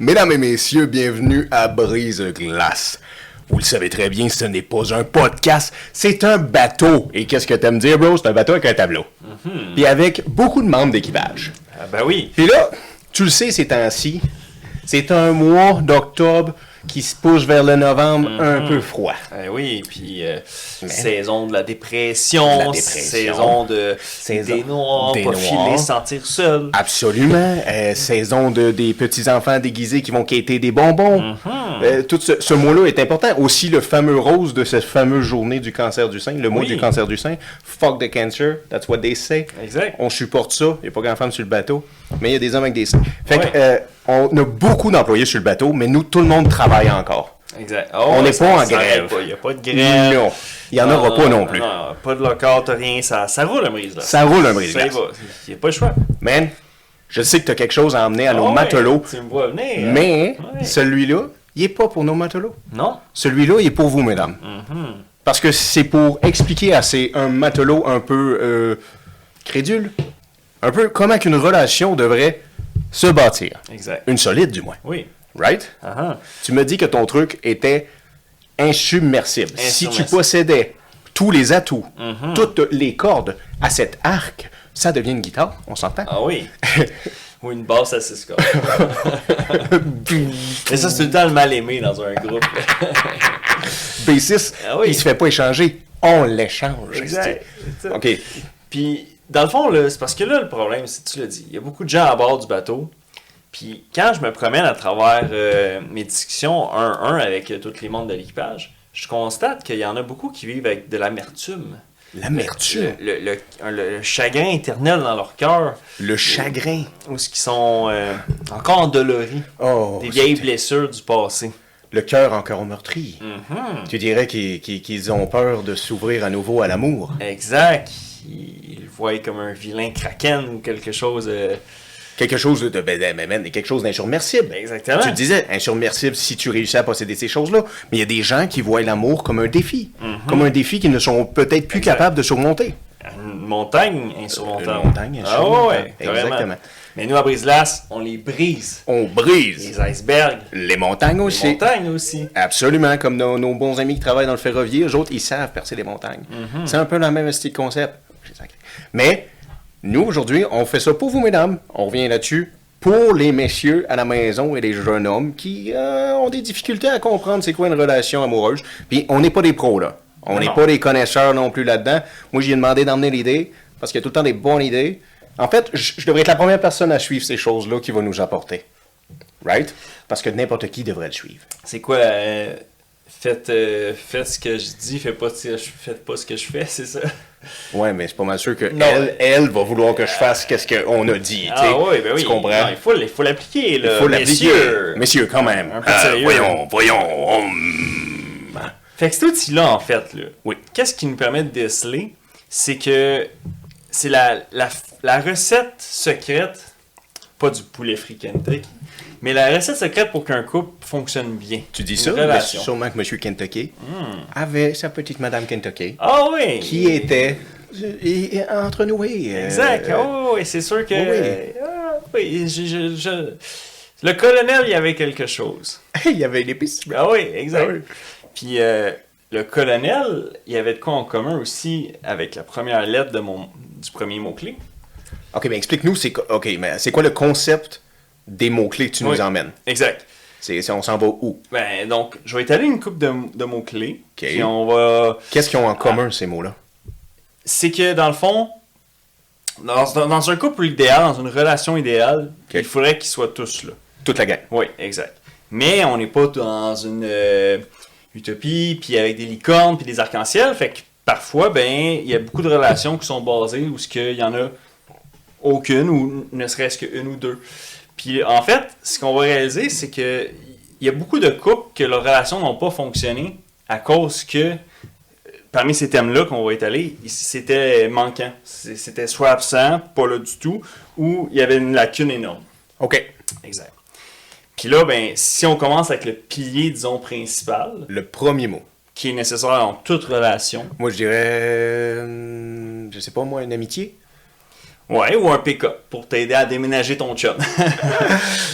Mesdames et messieurs, bienvenue à Brise-Glace. Vous le savez très bien, ce n'est pas un podcast, c'est un bateau. Et qu'est-ce que t'aimes dire, bro? C'est un bateau avec un tableau. Puis avec beaucoup de membres d'équipage. Ah ben oui. Puis là, tu le sais ces temps-ci, c'est un mois d'octobre qui se pousse vers le novembre un peu froid. Oui, puis saison de la dépression, saison des noirs, pas filer, sentir seul. Absolument. Saison des petits-enfants déguisés qui vont quêter des bonbons. Tout ce mot-là est important. Aussi, le fameux rose de cette fameuse journée du cancer du sein, le mois du cancer du sein. Fuck the cancer, that's what they say. Exact. On supporte ça. Il n'y a pas grand-femme sur le bateau, mais il y a des hommes avec des seins. Fait que, on a beaucoup d'employés sur le bateau, mais nous, tout le monde travaille encore. Exact. On n'est pas en grève. Il n'y a pas de grève. Non. Il n'y en aura pas non plus. Non, pas de lockout, rien. Ça roule un brise-glace. Ça roule un brise-glace. Ça y va. Il n'y a pas le choix. Man, je sais que tu as quelque chose à emmener à nos matelots. Tu me vois venir. Mais celui-là, il n'est pas pour nos matelots. Non. Celui-là, il est pour vous, mesdames. Parce que c'est pour expliquer à un matelot un peu crédule, un peu comment qu'une relation devrait se bâtir. Exact. Une solide, du moins. Oui. Right? Tu me dis que ton truc était insubmersible. Si tu possédais tous les atouts, toutes les cordes à cet arc, ça devient une guitare, on s'entend? Ah oui. Ou une basse à 6 cordes. Et ça, c'est tout le temps le mal-aimé dans un groupe. B6, il se fait pas échanger. On l'échange. Exact. OK. Puis, dans le fond, là, c'est parce que là, le problème, c'est que tu l'as dit, il y a beaucoup de gens à bord du bateau. Puis, quand je me promène à travers mes discussions un avec tous les membres de l'équipage, je constate qu'il y en a beaucoup qui vivent avec de l'amertume. L'amertume? Le chagrin éternel dans leur cœur. Le chagrin? Ou ce qui sont encore endoloris. Des vieilles blessures du passé. Le cœur encore meurtri. Tu dirais qu'ils ont peur de s'ouvrir à nouveau à l'amour. Exact. Ils le voient comme un vilain kraken ou quelque chose... Quelque chose quelque chose d'insurmersible. Exactement. Tu disais, insubmersible si tu réussis à posséder ces choses-là. Mais il y a des gens qui voient l'amour comme un défi. Comme un défi qu'ils ne sont peut-être plus capables de surmonter. Une montagne insurmontable. Une montagne insurmontable. Exactement. Mais nous, à Brise-Glace, on les brise. On brise. Les icebergs. Les montagnes aussi. Les montagnes aussi. Absolument. Comme nos bons amis qui travaillent dans le ferroviaire, eux autres, ils savent percer des montagnes. C'est un peu le même style de concept. Mais... nous, aujourd'hui, on fait ça pour vous, mesdames. On revient là-dessus pour les messieurs à la maison et les jeunes hommes qui ont des difficultés à comprendre c'est quoi une relation amoureuse. Puis, on n'est pas des pros, là. On n'est pas des connaisseurs non plus là-dedans. Moi, j'ai demandé d'emmener l'idée parce qu'il y a tout le temps des bonnes idées. En fait, je devrais être la première personne à suivre ces choses-là qui va nous apporter. Right? Parce que n'importe qui devrait le suivre. C'est quoi... Faites ce que je dis, faites pas ce que je fais, c'est ça? Ouais, mais c'est pas mal sûr que elle va vouloir que je fasse qu'est-ce qu'on a dit. Ah oui, ben oui. Tu comprends? Non, il faut l'appliquer, là. Il faut l'appliquer. Messieurs, quand même. Un peu sérieux. Voyons. Fait que cet outil-là, en fait, là, oui. Qu'est-ce qui nous permet de déceler? C'est que c'est la recette secrète, pas du poulet frit Kentucky, mais la recette secrète pour qu'un couple fonctionne bien. Tu dis ça, mais sûrement que M. Kentucky avait sa petite Madame Kentucky. Ah oui! Qui était entre nous, oui. Exact. Oui, c'est sûr que... Le colonel, il y avait quelque chose. Il y avait l'épice. Ah oui, exact. Ah oui. Puis le colonel, il y avait de quoi en commun aussi avec la première lettre du premier mot-clé. OK, mais explique-nous, mais c'est quoi le concept des mots-clés que tu nous emmènes? Exact. On s'en va où? Ben, donc, je vais étaler une couple de mots-clés. OK. Puis on va... Qu'est-ce qu'ils ont en commun, ces mots-là? C'est que, dans le fond, dans un couple idéal, dans une relation idéale, il faudrait qu'ils soient tous là. Toute la gang. Oui, exact. Mais on n'est pas dans une utopie, puis avec des licornes, puis des arcs-en-ciel. Fait que parfois, ben, il y a beaucoup de relations qui sont basées où il y en a aucune, ou ne serait-ce qu'une ou deux. Puis en fait, ce qu'on va réaliser, c'est que il y a beaucoup de couples que leurs relations n'ont pas fonctionné à cause que, parmi ces thèmes-là qu'on va étaler, c'était manquant. C'était soit absent, pas là du tout, ou il y avait une lacune énorme. OK. Exact. Puis là, ben, si on commence avec le pilier, disons, principal... Le premier mot. Qui est nécessaire dans toute relation. Moi, je dirais... je sais pas, moi, une amitié? Ouais, ou un pick-up pour t'aider à déménager ton chum.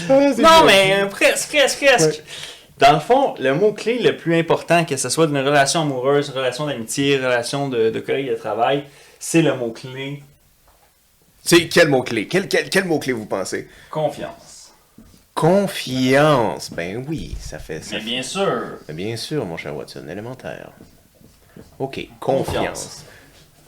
Non, mais presque. Ouais. Dans le fond, le mot-clé le plus important, que ce soit d'une relation amoureuse, relation d'amitié, relation de collègues de travail, c'est le mot-clé C'est quel mot-clé? Quel mot-clé vous pensez? confiance. Confiance. Ben oui, ça fait ça. Mais bien sûr. Bien sûr, mon cher Watson, élémentaire. OK, Confiance. confiance.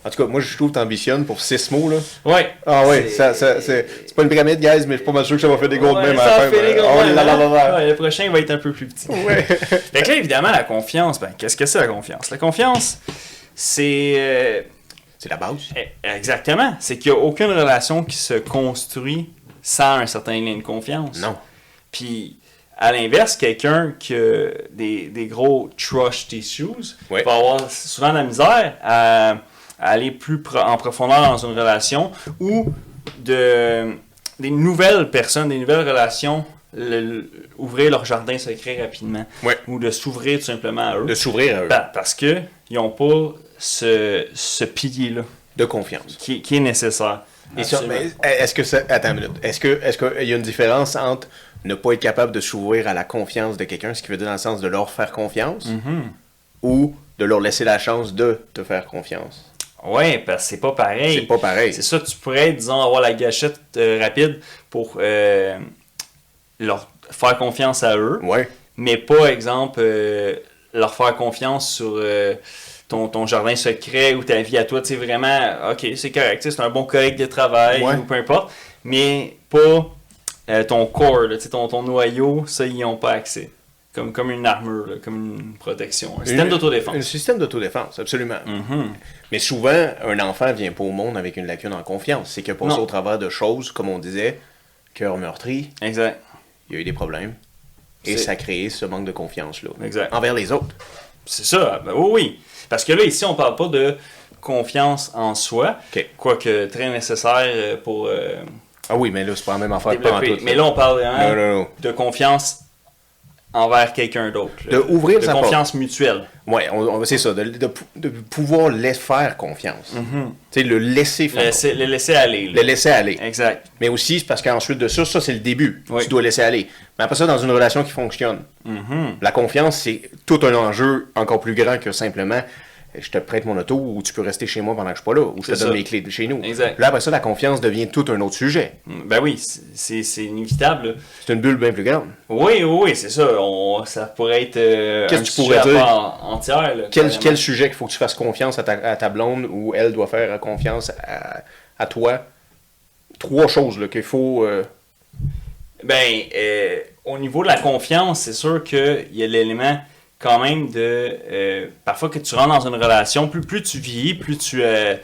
En tout cas, moi, je trouve que t'ambitionnes pour 6 mots, là. Ouais. Ah ouais, c'est pas une pyramide, guys, mais je suis pas mal sûr que ça va faire des gros de même à ça la fin. fait des gros Oh de là là même, là là. Ouais, le prochain va être un peu plus petit. Ouais. Fait que là, évidemment, la confiance, ben, qu'est-ce que c'est la confiance? La confiance, c'est... C'est la base. Exactement. C'est qu'il n'y a aucune relation qui se construit sans un certain lien de confiance. Non. Puis, à l'inverse, quelqu'un qui a des gros trust issues Ouais. va avoir souvent de la misère à aller plus en profondeur dans une relation ou des nouvelles personnes, des nouvelles relations, ouvrir leur jardin secret rapidement. Ouais. Ou de s'ouvrir tout simplement à eux. De s'ouvrir à eux. Parce qu'ils n'ont pas ce pilier-là De confiance. qui est nécessaire. Et ça, Absolument. mais est-ce que ça. Attends une minute. Est-ce qu'il y a une différence entre ne pas être capable de s'ouvrir à la confiance de quelqu'un, ce qui veut dire dans le sens de leur faire confiance, ou de leur laisser la chance de te faire confiance? Oui, parce que c'est pas pareil. C'est pas pareil. C'est ça, tu pourrais, disons, avoir la gâchette rapide pour leur faire confiance à eux, Ouais. mais pas, exemple, leur faire confiance sur ton jardin secret ou ta vie à toi. Tu sais, vraiment, ok, c'est correct, tu sais, c'est un bon collègue de travail Ouais. ou peu importe, mais pas ton core, là, tu sais, ton noyau, ça, ils n'ont pas accès. Comme une armure, là, comme une protection. Un système d'autodéfense. Un système d'autodéfense, absolument. Mhm. Mais souvent, un enfant vient pas au monde avec une lacune en confiance. C'est qu'il a passé Non. au travers de choses, comme on disait, cœur meurtri, Exact. il y a eu des problèmes. Et C'est- ça a créé ce manque de confiance-là. Exact. Envers les autres. C'est ça, ben oui. Parce que là, ici, on parle pas de confiance en soi, OK. quoique très nécessaire pour Ah oui, mais là, c'est pas la même affaire que pas en développer. tout. Mais là, on parle vraiment Non. de confiance envers quelqu'un d'autre. là. De ouvrir de sa confiance mutuelle. Ouais, c'est ça, de pouvoir laisser faire confiance. Tu sais, le laisser faire confiance. Le laisser aller. là. Le laisser aller. Exact. Mais aussi, c'est parce qu'ensuite de ça, c'est le début. Oui. Tu dois laisser aller. Mais après ça, dans une relation qui fonctionne, la confiance, c'est tout un enjeu encore plus grand que simplement je te prête mon auto ou tu peux rester chez moi pendant que je suis pas là ou je te C'est donne ça. mes clés de chez nous. Exact. Là, après ça, la confiance devient tout un autre sujet. Ben oui, c'est inévitable. là. C'est une bulle bien plus grande. Oui, c'est ça. Ça pourrait être Qu'est-ce un que tu sujet pourrais à dire? part entière. Là, Quel carrément. sujet qu'il faut que tu fasses confiance à ta blonde ou elle doit faire confiance à toi? 3 choses là, qu'il faut... Ben, au niveau de la confiance, c'est sûr qu'il y a l'élément quand même de... parfois que tu rentres dans une relation, plus tu vieillis, plus tu as,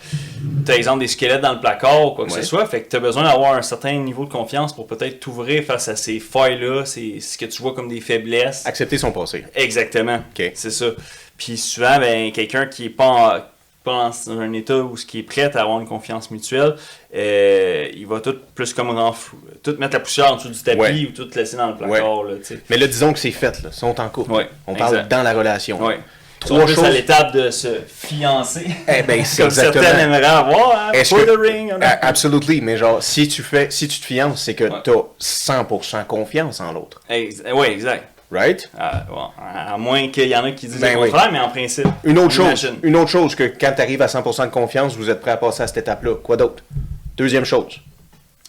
exemple, des squelettes dans le placard ou quoi que Ouais. ce soit, fait que tu as besoin d'avoir un certain niveau de confiance pour peut-être t'ouvrir face à ces failles-là, ce que tu vois comme des faiblesses. Accepter son passé. Exactement, OK. c'est ça. Puis souvent, ben, quelqu'un qui est pas dans un état où ce qui est prêt à avoir une confiance mutuelle, il va tout plus comme tout mettre la poussière en dessous du tapis Ouais. ou tout laisser dans le placard. Là, tu sais. Mais là, disons que c'est fait, là. Ils sont en couple. Ouais, On parle exact. dans la relation. Ouais. 3 Plus à choses. l'étape de se fiancer. Eh ben, c'est Comme exactement. certaines aimeraient avoir. Hein, Est-ce pour que- the ring. on a- Absolument, mais genre, si tu te fiances, c'est que Ouais. tu as 100% confiance en l'autre. Oui, exact. Right? Bon, à moins qu'il y en a qui disent Ben le oui. contraire, mais en principe. Une autre j'imagine. chose que quand tu arrives à 100% de confiance, vous êtes prêt à passer à cette étape-là. Quoi d'autre? Deuxième chose.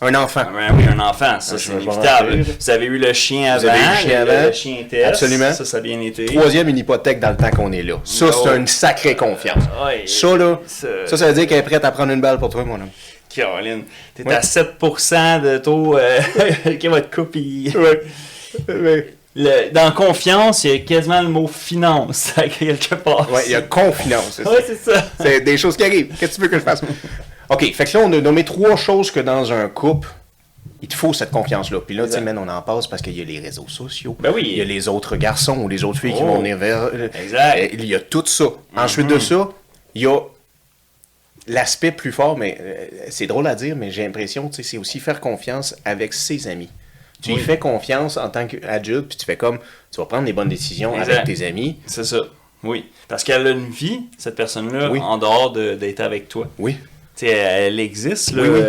Un enfant. Ah, ben oui, un enfant, ça Je c'est vais inévitable. rentrer. Vous avez eu le chien Vous avant, avez eu le chien avant. le chien test. Absolument. Ça a bien été. Troisième, une hypothèque dans le temps qu'on est là. Ça, Oh. c'est une sacrée confiance. Ouais, Ça, là, ça- ça veut dire qu'elle est prête à prendre une balle pour toi, mon homme. Caroline, t'es Ouais. à 7% de taux que votre couple, dans confiance, il y a quasiment le mot finance à quelque part. Ouais, il y a confiance. c'est ça. Ouais, c'est ça. C'est des choses qui arrivent. Qu'est-ce que tu veux que je fasse? OK, fait que là, on a nommé 3 choses que dans un couple, il te faut cette confiance-là. Puis là, tu sais, Exact. man, on en passe parce qu'il y a les réseaux sociaux. Ben oui. Il y a les autres garçons ou les autres filles qui Oh. vont venir vers... Exact. Il y a tout ça. Ensuite de ça, il y a l'aspect plus fort, mais c'est drôle à dire, mais j'ai l'impression, tu sais, c'est aussi faire confiance avec ses amis. Tu Oui. y fais confiance en tant qu'adulte, puis tu fais comme, tu vas prendre les bonnes décisions Exact. avec tes amis. C'est ça. Oui. Parce qu'elle a une vie, cette personne-là, Oui. en dehors d'être avec toi. Oui. elle existe. Là, Oui.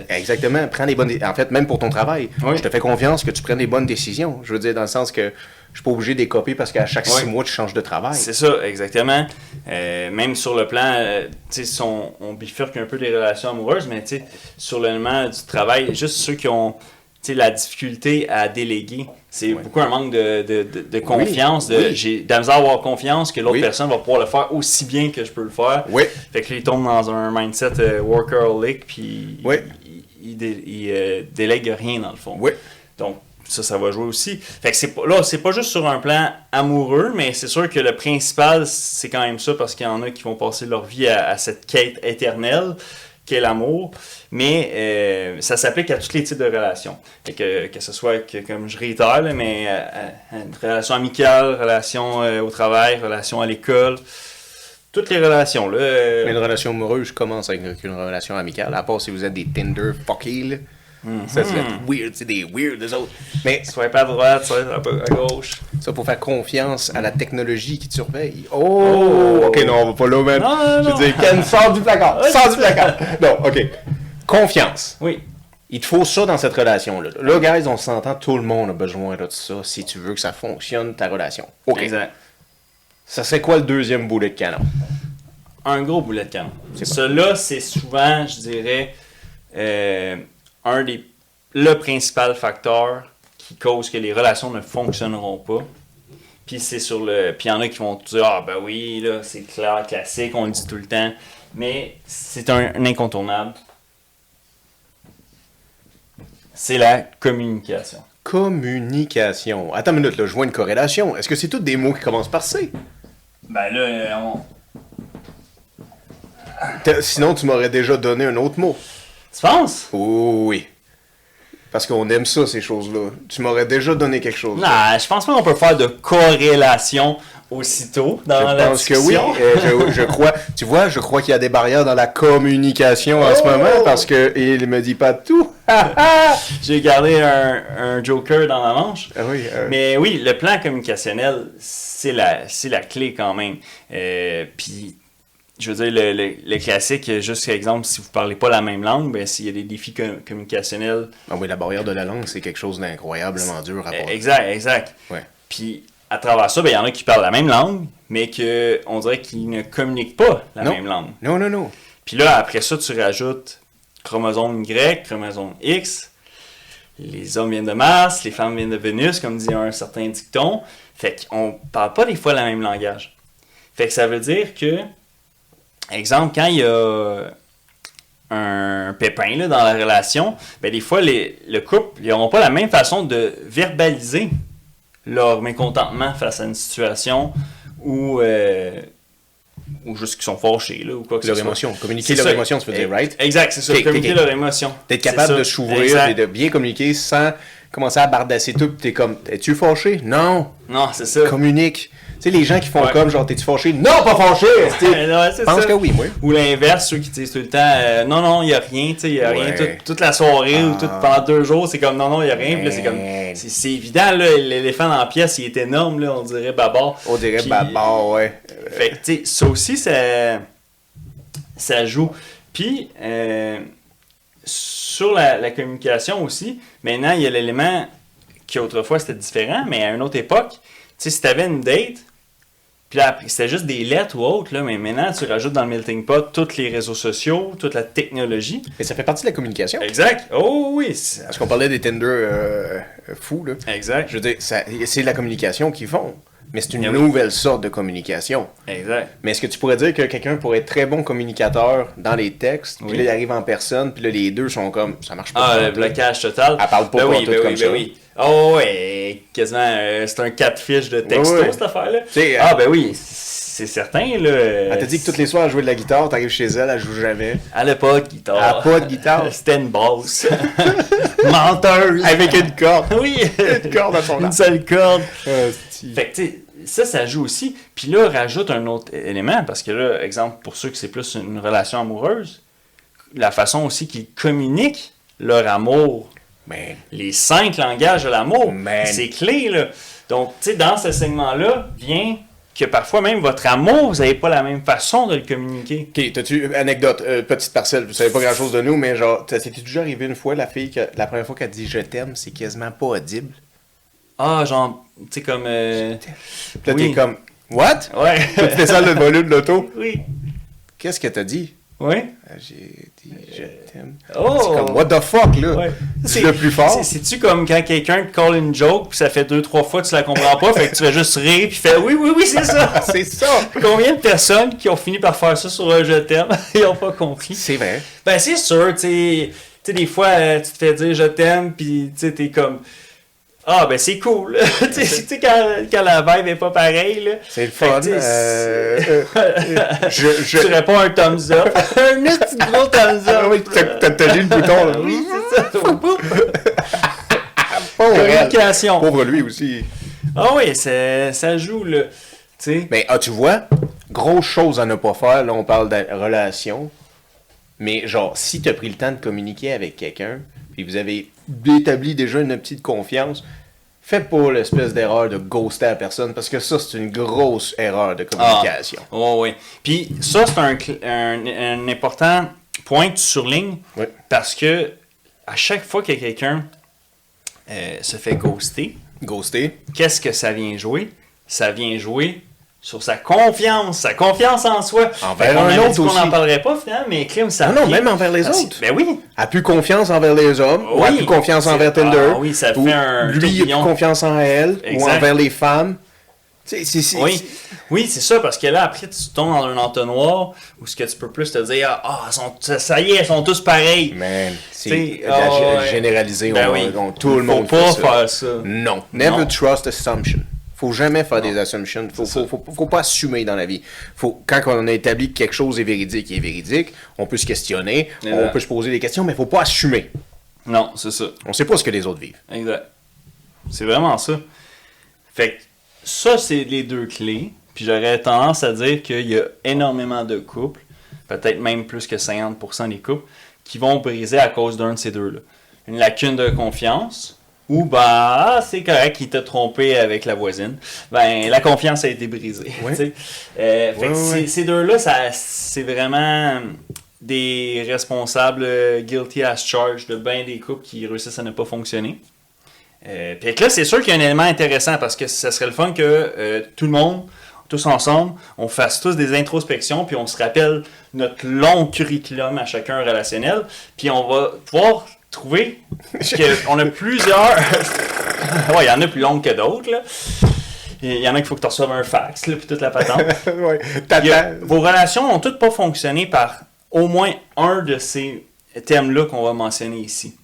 Exactement. Prends les bonnes. En fait, même pour ton travail, je te fais confiance que tu prennes les bonnes décisions. Je veux dire, dans le sens que je suis pas obligé d'écoper parce qu'à chaque 6 mois, tu changes de travail. C'est ça, exactement. Même sur le plan, on bifurque un peu les relations amoureuses, mais sur l'élément du travail, juste ceux qui ont la difficulté à déléguer, c'est beaucoup un manque de confiance. J'ai de la misère à avoir confiance que l'autre personne va pouvoir le faire aussi bien que je peux le faire. Fait que là, ils tombent dans un mindset workaholic, puis ils délèguent rien dans le fond. Donc, ça va jouer aussi. Fait que c'est pas juste sur un plan amoureux, mais c'est sûr que le principal, c'est quand même ça, parce qu'il y en a qui vont passer leur vie à cette quête éternelle qu'est l'amour, mais ça s'applique à tous les types de relations. Fait que ce soit, comme je réitère, là, mais une relation amicale, relation au travail, relation à l'école, toutes les relations. Là, Mais une relation amoureuse commence avec une relation amicale, à part si vous êtes des Tinder fucky, là. Ça serait weird, c'est des weird, eux autres. Mais swipe à droite, swipe à gauche. Ça, pour faire confiance à la technologie qui te surveille. Oh! Ok, non, on va pas là, man. Je veux dire, Ken, sors du placard. Sors du placard. Non, ok. Confiance. Oui. Il te faut ça dans cette relation-là. Là, guys, on s'entend, tout le monde a besoin de ça si tu veux que ça fonctionne, ta relation. Ok. Exact. Ça serait quoi le deuxième boulet de canon? Un gros boulet de canon. Celui-là, c'est souvent, je dirais, le principal facteur qui cause que les relations ne fonctionneront pas. Puis c'est puis il y en a qui vont te dire, ah ben oui, là, c'est clair, classique, on le dit tout le temps. Mais c'est un incontournable. C'est la communication. Communication. Attends une minute, là, je vois une corrélation. Est-ce que c'est tous des mots qui commencent par C? Ben là, Sinon, tu m'aurais déjà donné un autre mot. Tu penses? Oui. Parce qu'on aime ça, ces choses-là. Tu m'aurais déjà donné quelque chose. Non, je pense pas qu'on peut faire de corrélation aussitôt dans la discussion. Je pense que oui. Je crois. Tu vois, je crois qu'il y a des barrières dans la communication en ce moment parce qu'il me dit pas tout. J'ai gardé un joker dans ma manche. Ah oui, Mais oui, le plan communicationnel, c'est la clé quand même. Puis, je veux dire, le classique, juste exemple, si vous parlez pas la même langue, ben s'il y a des défis communicationnels... Ah oui, la barrière de la langue, c'est quelque chose d'incroyablement dur à voir. Exact. Ouais. Puis, à travers ça, ben il y en a qui parlent la même langue, mais on dirait qu'ils ne communiquent pas la même langue. Non. Puis là, après ça, tu rajoutes chromosome Y, chromosome X. Les hommes viennent de Mars, les femmes viennent de Vénus, comme dit un certain dicton. Fait qu'on parle pas des fois le même langage. Fait que ça veut dire que, exemple, quand il y a un pépin là, dans la relation, ben des fois, le couple, ils n'auront pas la même façon de verbaliser leur mécontentement face à une situation ou juste qu'ils sont fâchés, là, ou quoi que ce soit. Leur émotion. Communiquer leur émotion, tu veux dire, right? Exact, c'est ça. Communiquer leur émotion. D'être capable de s'ouvrir et de bien communiquer sans commencer à bardasser tout. T'es comme, es-tu fâché? Non. Non, c'est ça. Communique. Tu sais, les gens qui font comme, genre, t'es-tu fâché? Non, pas fâché! Je pense que oui, moi. Ou l'inverse, ceux qui disent tout le temps, non, il n'y a rien, tu sais, il n'y a rien toute la soirée ou pendant 2 jours, c'est comme, non, il n'y a rien. Puis là, c'est comme, c'est évident, là, l'éléphant dans la pièce, il est énorme, là, on dirait babar. On dirait babar, ouais. Fait que, tu sais, ça aussi, ça joue. Puis, sur la communication aussi, maintenant, il y a l'élément qui autrefois c'était différent, mais à une autre époque, tu sais, si tu avais une date, puis là, c'était juste des lettres ou autres, là, mais maintenant, tu rajoutes dans le melting pot tous les réseaux sociaux, toute la technologie. Et ça fait partie de la communication. Exact. Oh oui. Parce qu'on parlait des Tinder fous, là. Exact. Je veux dire, c'est de la communication qu'ils font. Mais c'est une nouvelle sorte de communication. Exact. Mais est-ce que tu pourrais dire que quelqu'un pourrait être très bon communicateur dans les textes, puis là, il arrive en personne, puis là, les deux sont comme, ça marche pas. Ah, le blocage total. Elle parle pas comme ça. Oui. Oh, ouais, quasiment, c'est un catfish de texto, cette affaire-là. Ben oui, c'est certain, là. Elle t'a dit que tous les soirs, elle jouait de la guitare, t'arrives chez elle, elle joue jamais. Elle a pas de guitare. Elle a pas de guitare. C'était une basse. Menteuse. Avec une corde. Oui. Une corde à son arc. Une seule corde. Fait que, tu sais, ça joue aussi. Puis là, rajoute un autre élément, parce que là, exemple, pour ceux qui c'est plus une relation amoureuse, la façon aussi qu'ils communiquent leur amour. Les 5 langages de l'amour, c'est clé, là. Donc, tu sais, dans ce segment-là, vient que parfois même votre amour, vous n'avez pas la même façon de le communiquer. Ok, t'as-tu, anecdote, petite parcelle, vous savez pas grand-chose de nous, mais genre, c'était déjà arrivé une fois, la fille, que la première fois qu'elle dit « je t'aime », c'est quasiment pas audible. Ah, genre, tu sais, comme... Puis là, oui. t'es comme « what » Ouais. Tu descends le volume de l'auto. Oui. Qu'est-ce que t'as dit? Oui. J'ai dit « je t'aime ». Oh! C'est comme « what the fuck », là? Ouais. C'est le plus fort. C'est-tu comme quand quelqu'un te colle une joke, puis ça fait 2-3 fois que tu la comprends pas, fait que tu vas juste rire, puis fais oui, c'est ça! C'est ça! Combien de personnes qui ont fini par faire ça sur un je t'aime, ils ont pas compris? C'est vrai. Ben, c'est sûr, tu sais, des fois, tu te fais dire je t'aime, puis tu sais, t'es comme. Ah, ben c'est cool. Tu sais, quand la vibe est pas pareille, là. C'est le fun. Tu réponds un thumbs up. Un petit gros thumbs up. Ah oui, t'as lu le bouton, là. Oui, c'est ça. Pauvre Communication. Pauvre lui aussi. Ah oui, ça joue, là. Tu sais. Mais, tu vois, grosse chose à ne pas faire, là, on parle de relation. Mais, genre, si t'as pris le temps de communiquer avec quelqu'un, puis vous avez établi déjà une petite confiance, fais pas l'espèce d'erreur de ghoster à la personne, parce que ça, c'est une grosse erreur de communication. Ah, oh, oui. Puis ça, c'est un important point que tu surlignes, Oui. parce que à chaque fois que quelqu'un se fait ghoster, qu'est-ce que ça vient jouer? Ça vient jouer sur sa confiance en soi. Envers on un avait autre dit qu'on aussi. n'en parlerait pas, finalement, mais Clem, ça Non, vient- même envers les autres. Ben oui. A plus confiance envers les hommes, ou a Oui. plus confiance C'est- envers Tinder. Ah oui, ça fait ou un lui, il a plus tourbillon. confiance en elle, Exact. ou envers les femmes. C'est- Oui, c'est ça, parce que là, après, tu tombes dans un entonnoir où ce que tu peux plus te dire, ça y est, elles sont tous pareils. Man, c'est T'sais, ouais. généralisé. Ben on- oui. on- tout le monde Faut pas fait ça. faire ça. Non. Never Non. trust assumption. Faut jamais faire des assumptions. Faut pas assumer dans la vie. Quand on a établi que quelque chose est véridique, on peut se questionner, on peut se poser des questions, mais faut pas assumer. Non, c'est ça. On sait pas ce que les autres vivent. Exact. C'est vraiment ça. Fait que ça, c'est les deux clés. Puis j'aurais tendance à dire qu'il y a énormément de couples, peut-être même plus que 50% des couples, qui vont briser à cause d'un de ces deux-là. Une lacune de confiance, ou c'est correct, il t'a trompé avec la voisine. Ben, la confiance a été brisée. Ouais. Tu sais. Fait que Ouais. ces deux-là, c'est vraiment des responsables guilty as charged de bien des couples qui réussissent à ne pas fonctionner. Puis là, c'est sûr qu'il y a un élément intéressant parce que ça serait le fun que tout le monde, tous ensemble, on fasse tous des introspections puis on se rappelle notre long curriculum à chacun relationnel puis on va pouvoir trouver qu'on a plusieurs... Ouais, il y en a plus longues que d'autres, là. Il y en a qu'il faut que tu reçoives un fax, là, puis toute la patente. Ouais. Vos relations n'ont toutes pas fonctionné par au moins un de ces thèmes-là qu'on va mentionner ici.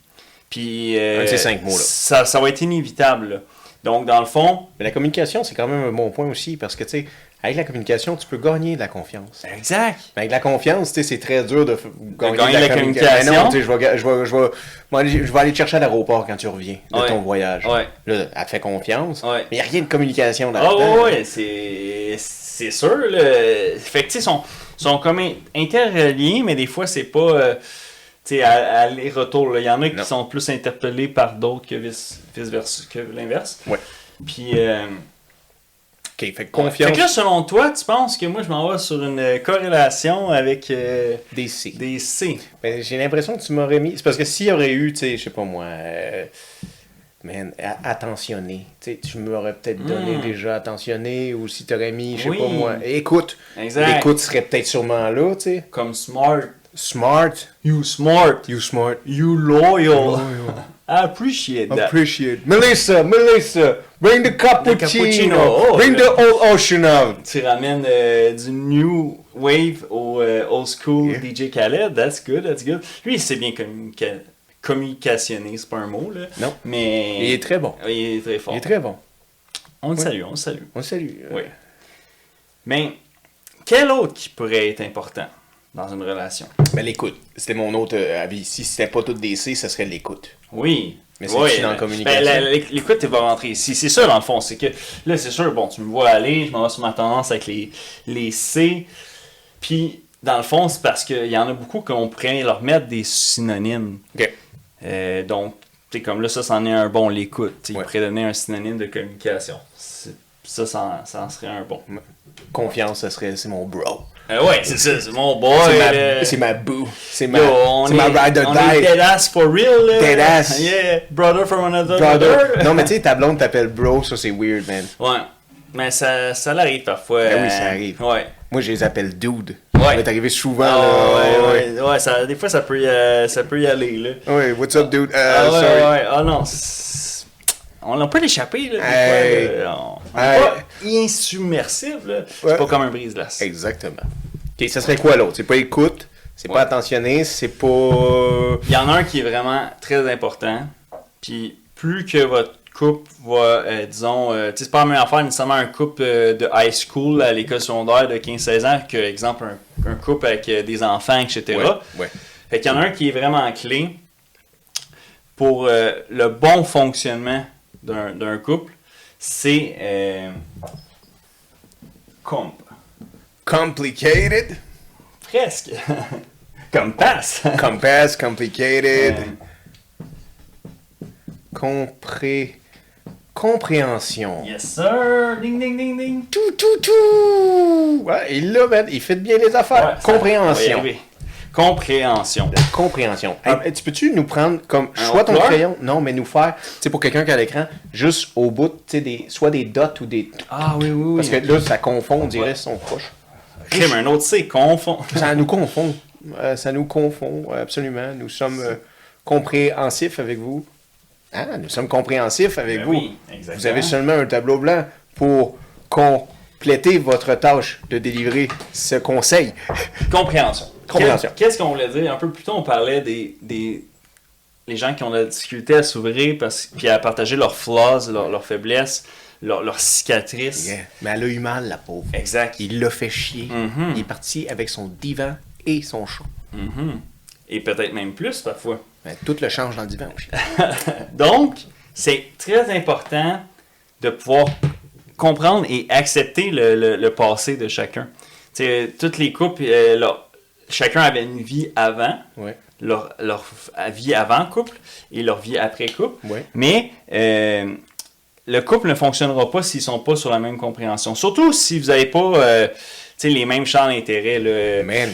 Puis, Un de ces 5 mots-là. ça va être inévitable. Là. Donc, dans le fond... Mais la communication, c'est quand même un bon point aussi, parce que, tu sais, avec la communication, tu peux gagner de la confiance. Exact. Mais avec la confiance, tu sais, c'est très dur de gagner de la communication. Mais non, tu sais, je vais aller te chercher à l'aéroport quand tu reviens de Ouais. ton voyage. Ouais. Là, elle te fait confiance, Ouais. mais il n'y a rien de communication Ah là-dedans. ouais, c'est sûr. Là. Fait que, tu sais, sont comme interreliés, mais des fois, c'est pas... tu sais, aller-retour. Il y en a qui Non. sont plus interpellés par d'autres que vice-versa, que l'inverse. Ouais. Puis... OK, fait que confiance, Fait que là, selon toi, tu penses que moi, je m'en vais sur une corrélation avec des C. des C. Ben, j'ai l'impression que tu m'aurais mis... C'est parce que s'il y aurait eu, tu sais, je sais pas moi... attentionné. Tu sais, tu m'aurais peut-être donné déjà attentionné, ou si tu aurais mis, je sais Oui. pas moi, écoute. Exact. L'écoute serait peut-être sûrement là, tu sais. Comme smart. Smart. You smart. You smart. You loyal. I appreciate that. Appreciate. Melissa, bring the cappuccino. cappuccino. Oh, bring le- the old ocean out. Tu ramènes du new wave au old school Yeah. DJ Khaled. That's good, that's good. Lui, il sait bien communicationner, c'est pas un mot, là. Non. Mais... Il est très bon. Il est très fort. Il est très bon. On le salue, on le salue. On le salue. Oui. Mais, quel autre qui pourrait être important dans une relation? Mais l'écoute. C'était mon autre avis. Si c'était pas tout des C, ça serait l'écoute. Oui. Mais c'est-tu dans la communication? L'écoute, tu vas rentrer ici. C'est ça, dans le fond. C'est que là, c'est sûr, bon, tu me vois aller, je m'en vais sur ma tendance avec les C. Puis, dans le fond, c'est parce qu'il y en a beaucoup qu'on pourrait leur mettre des synonymes. OK. Donc, tu sais, comme là, ça, c'en est un bon, l'écoute. Il Ouais. pourrait donner un synonyme de communication. Ça en serait un bon. Ouais. confiance, c'est mon bro. Ouais, c'est ça, c'est mon boy. C'est ma boo. C'est ma ride or on die. est dead ass for real. Là. Dead ass. Yeah, brother from another Brother. Non, mais tu sais, ta blonde t'appelle bro, ça c'est weird, man. Ouais, mais ça l'arrive parfois. Ben oui, ça arrive. Ouais. Moi, je les appelle dude. Ouais. Ça m'est arrivé souvent. Ouais, ça, des fois ça peut y aller. Là. Ouais, what's up, dude? Sorry. Sorry. Ah non, on peut l'échapper, là, des fois, là. On est pas insubmersible, là. C'est pas comme un brise-glace. Exactement. OK, ça serait quoi l'autre? C'est pas écoute, c'est pas attentionné, c'est pas... Il y en a un qui est vraiment très important, puis plus que votre couple va, disons, tu sais, c'est pas la même affaire nécessairement un couple de high school à l'école secondaire de 15-16 ans que, exemple, un couple avec des enfants, etc. Ouais. Fait qu'il y en a un qui est vraiment clé pour le bon fonctionnement d'un couple, c'est Complicated. Presque. Compass. Compass, complicated. Compréhension. Yes, sir. Ding, ding, ding, ding. Tout. Ouais, il l'a, man. Il fait bien les affaires. Ouais, compréhension. Compréhension. Compréhension. Hey, tu peux-tu nous prendre comme choix ton crayon? Non, mais nous faire, tu sais, pour quelqu'un qui a l'écran, juste au bout, tu sais, soit des dots ou des. Ah oui. Parce que là, ça confond, on dirait, son proche. Mais un autre, c'est confond. Ça nous confond. Absolument. Nous sommes compréhensifs avec vous. Ah, nous sommes compréhensifs avec vous. Oui, exactement. Vous avez seulement un tableau blanc pour compléter votre tâche de délivrer ce conseil. Compréhension. Compréhension. Qu'est-ce qu'on voulait dire? Un peu plus tôt, on parlait des les gens qui ont de la difficulté à s'ouvrir puis à partager leurs flaws, leurs faiblesses, leurs cicatrices. Yeah. Mais elle a eu mal, la pauvre. Exact. Il l'a fait chier. Mm-hmm. Il est parti avec son divan et son chat. Mm-hmm. Et peut-être même plus, parfois. Ben, tout le change dans le divan aussi. Donc, c'est très important de pouvoir comprendre et accepter le passé de chacun. T'sais, toutes les couples, chacun avait une vie avant, Ouais. leur vie avant couple et leur vie après couple. Ouais. Mais le couple ne fonctionnera pas s'ils ne sont pas sur la même compréhension. Surtout si vous n'avez pas les mêmes champs d'intérêt. Man.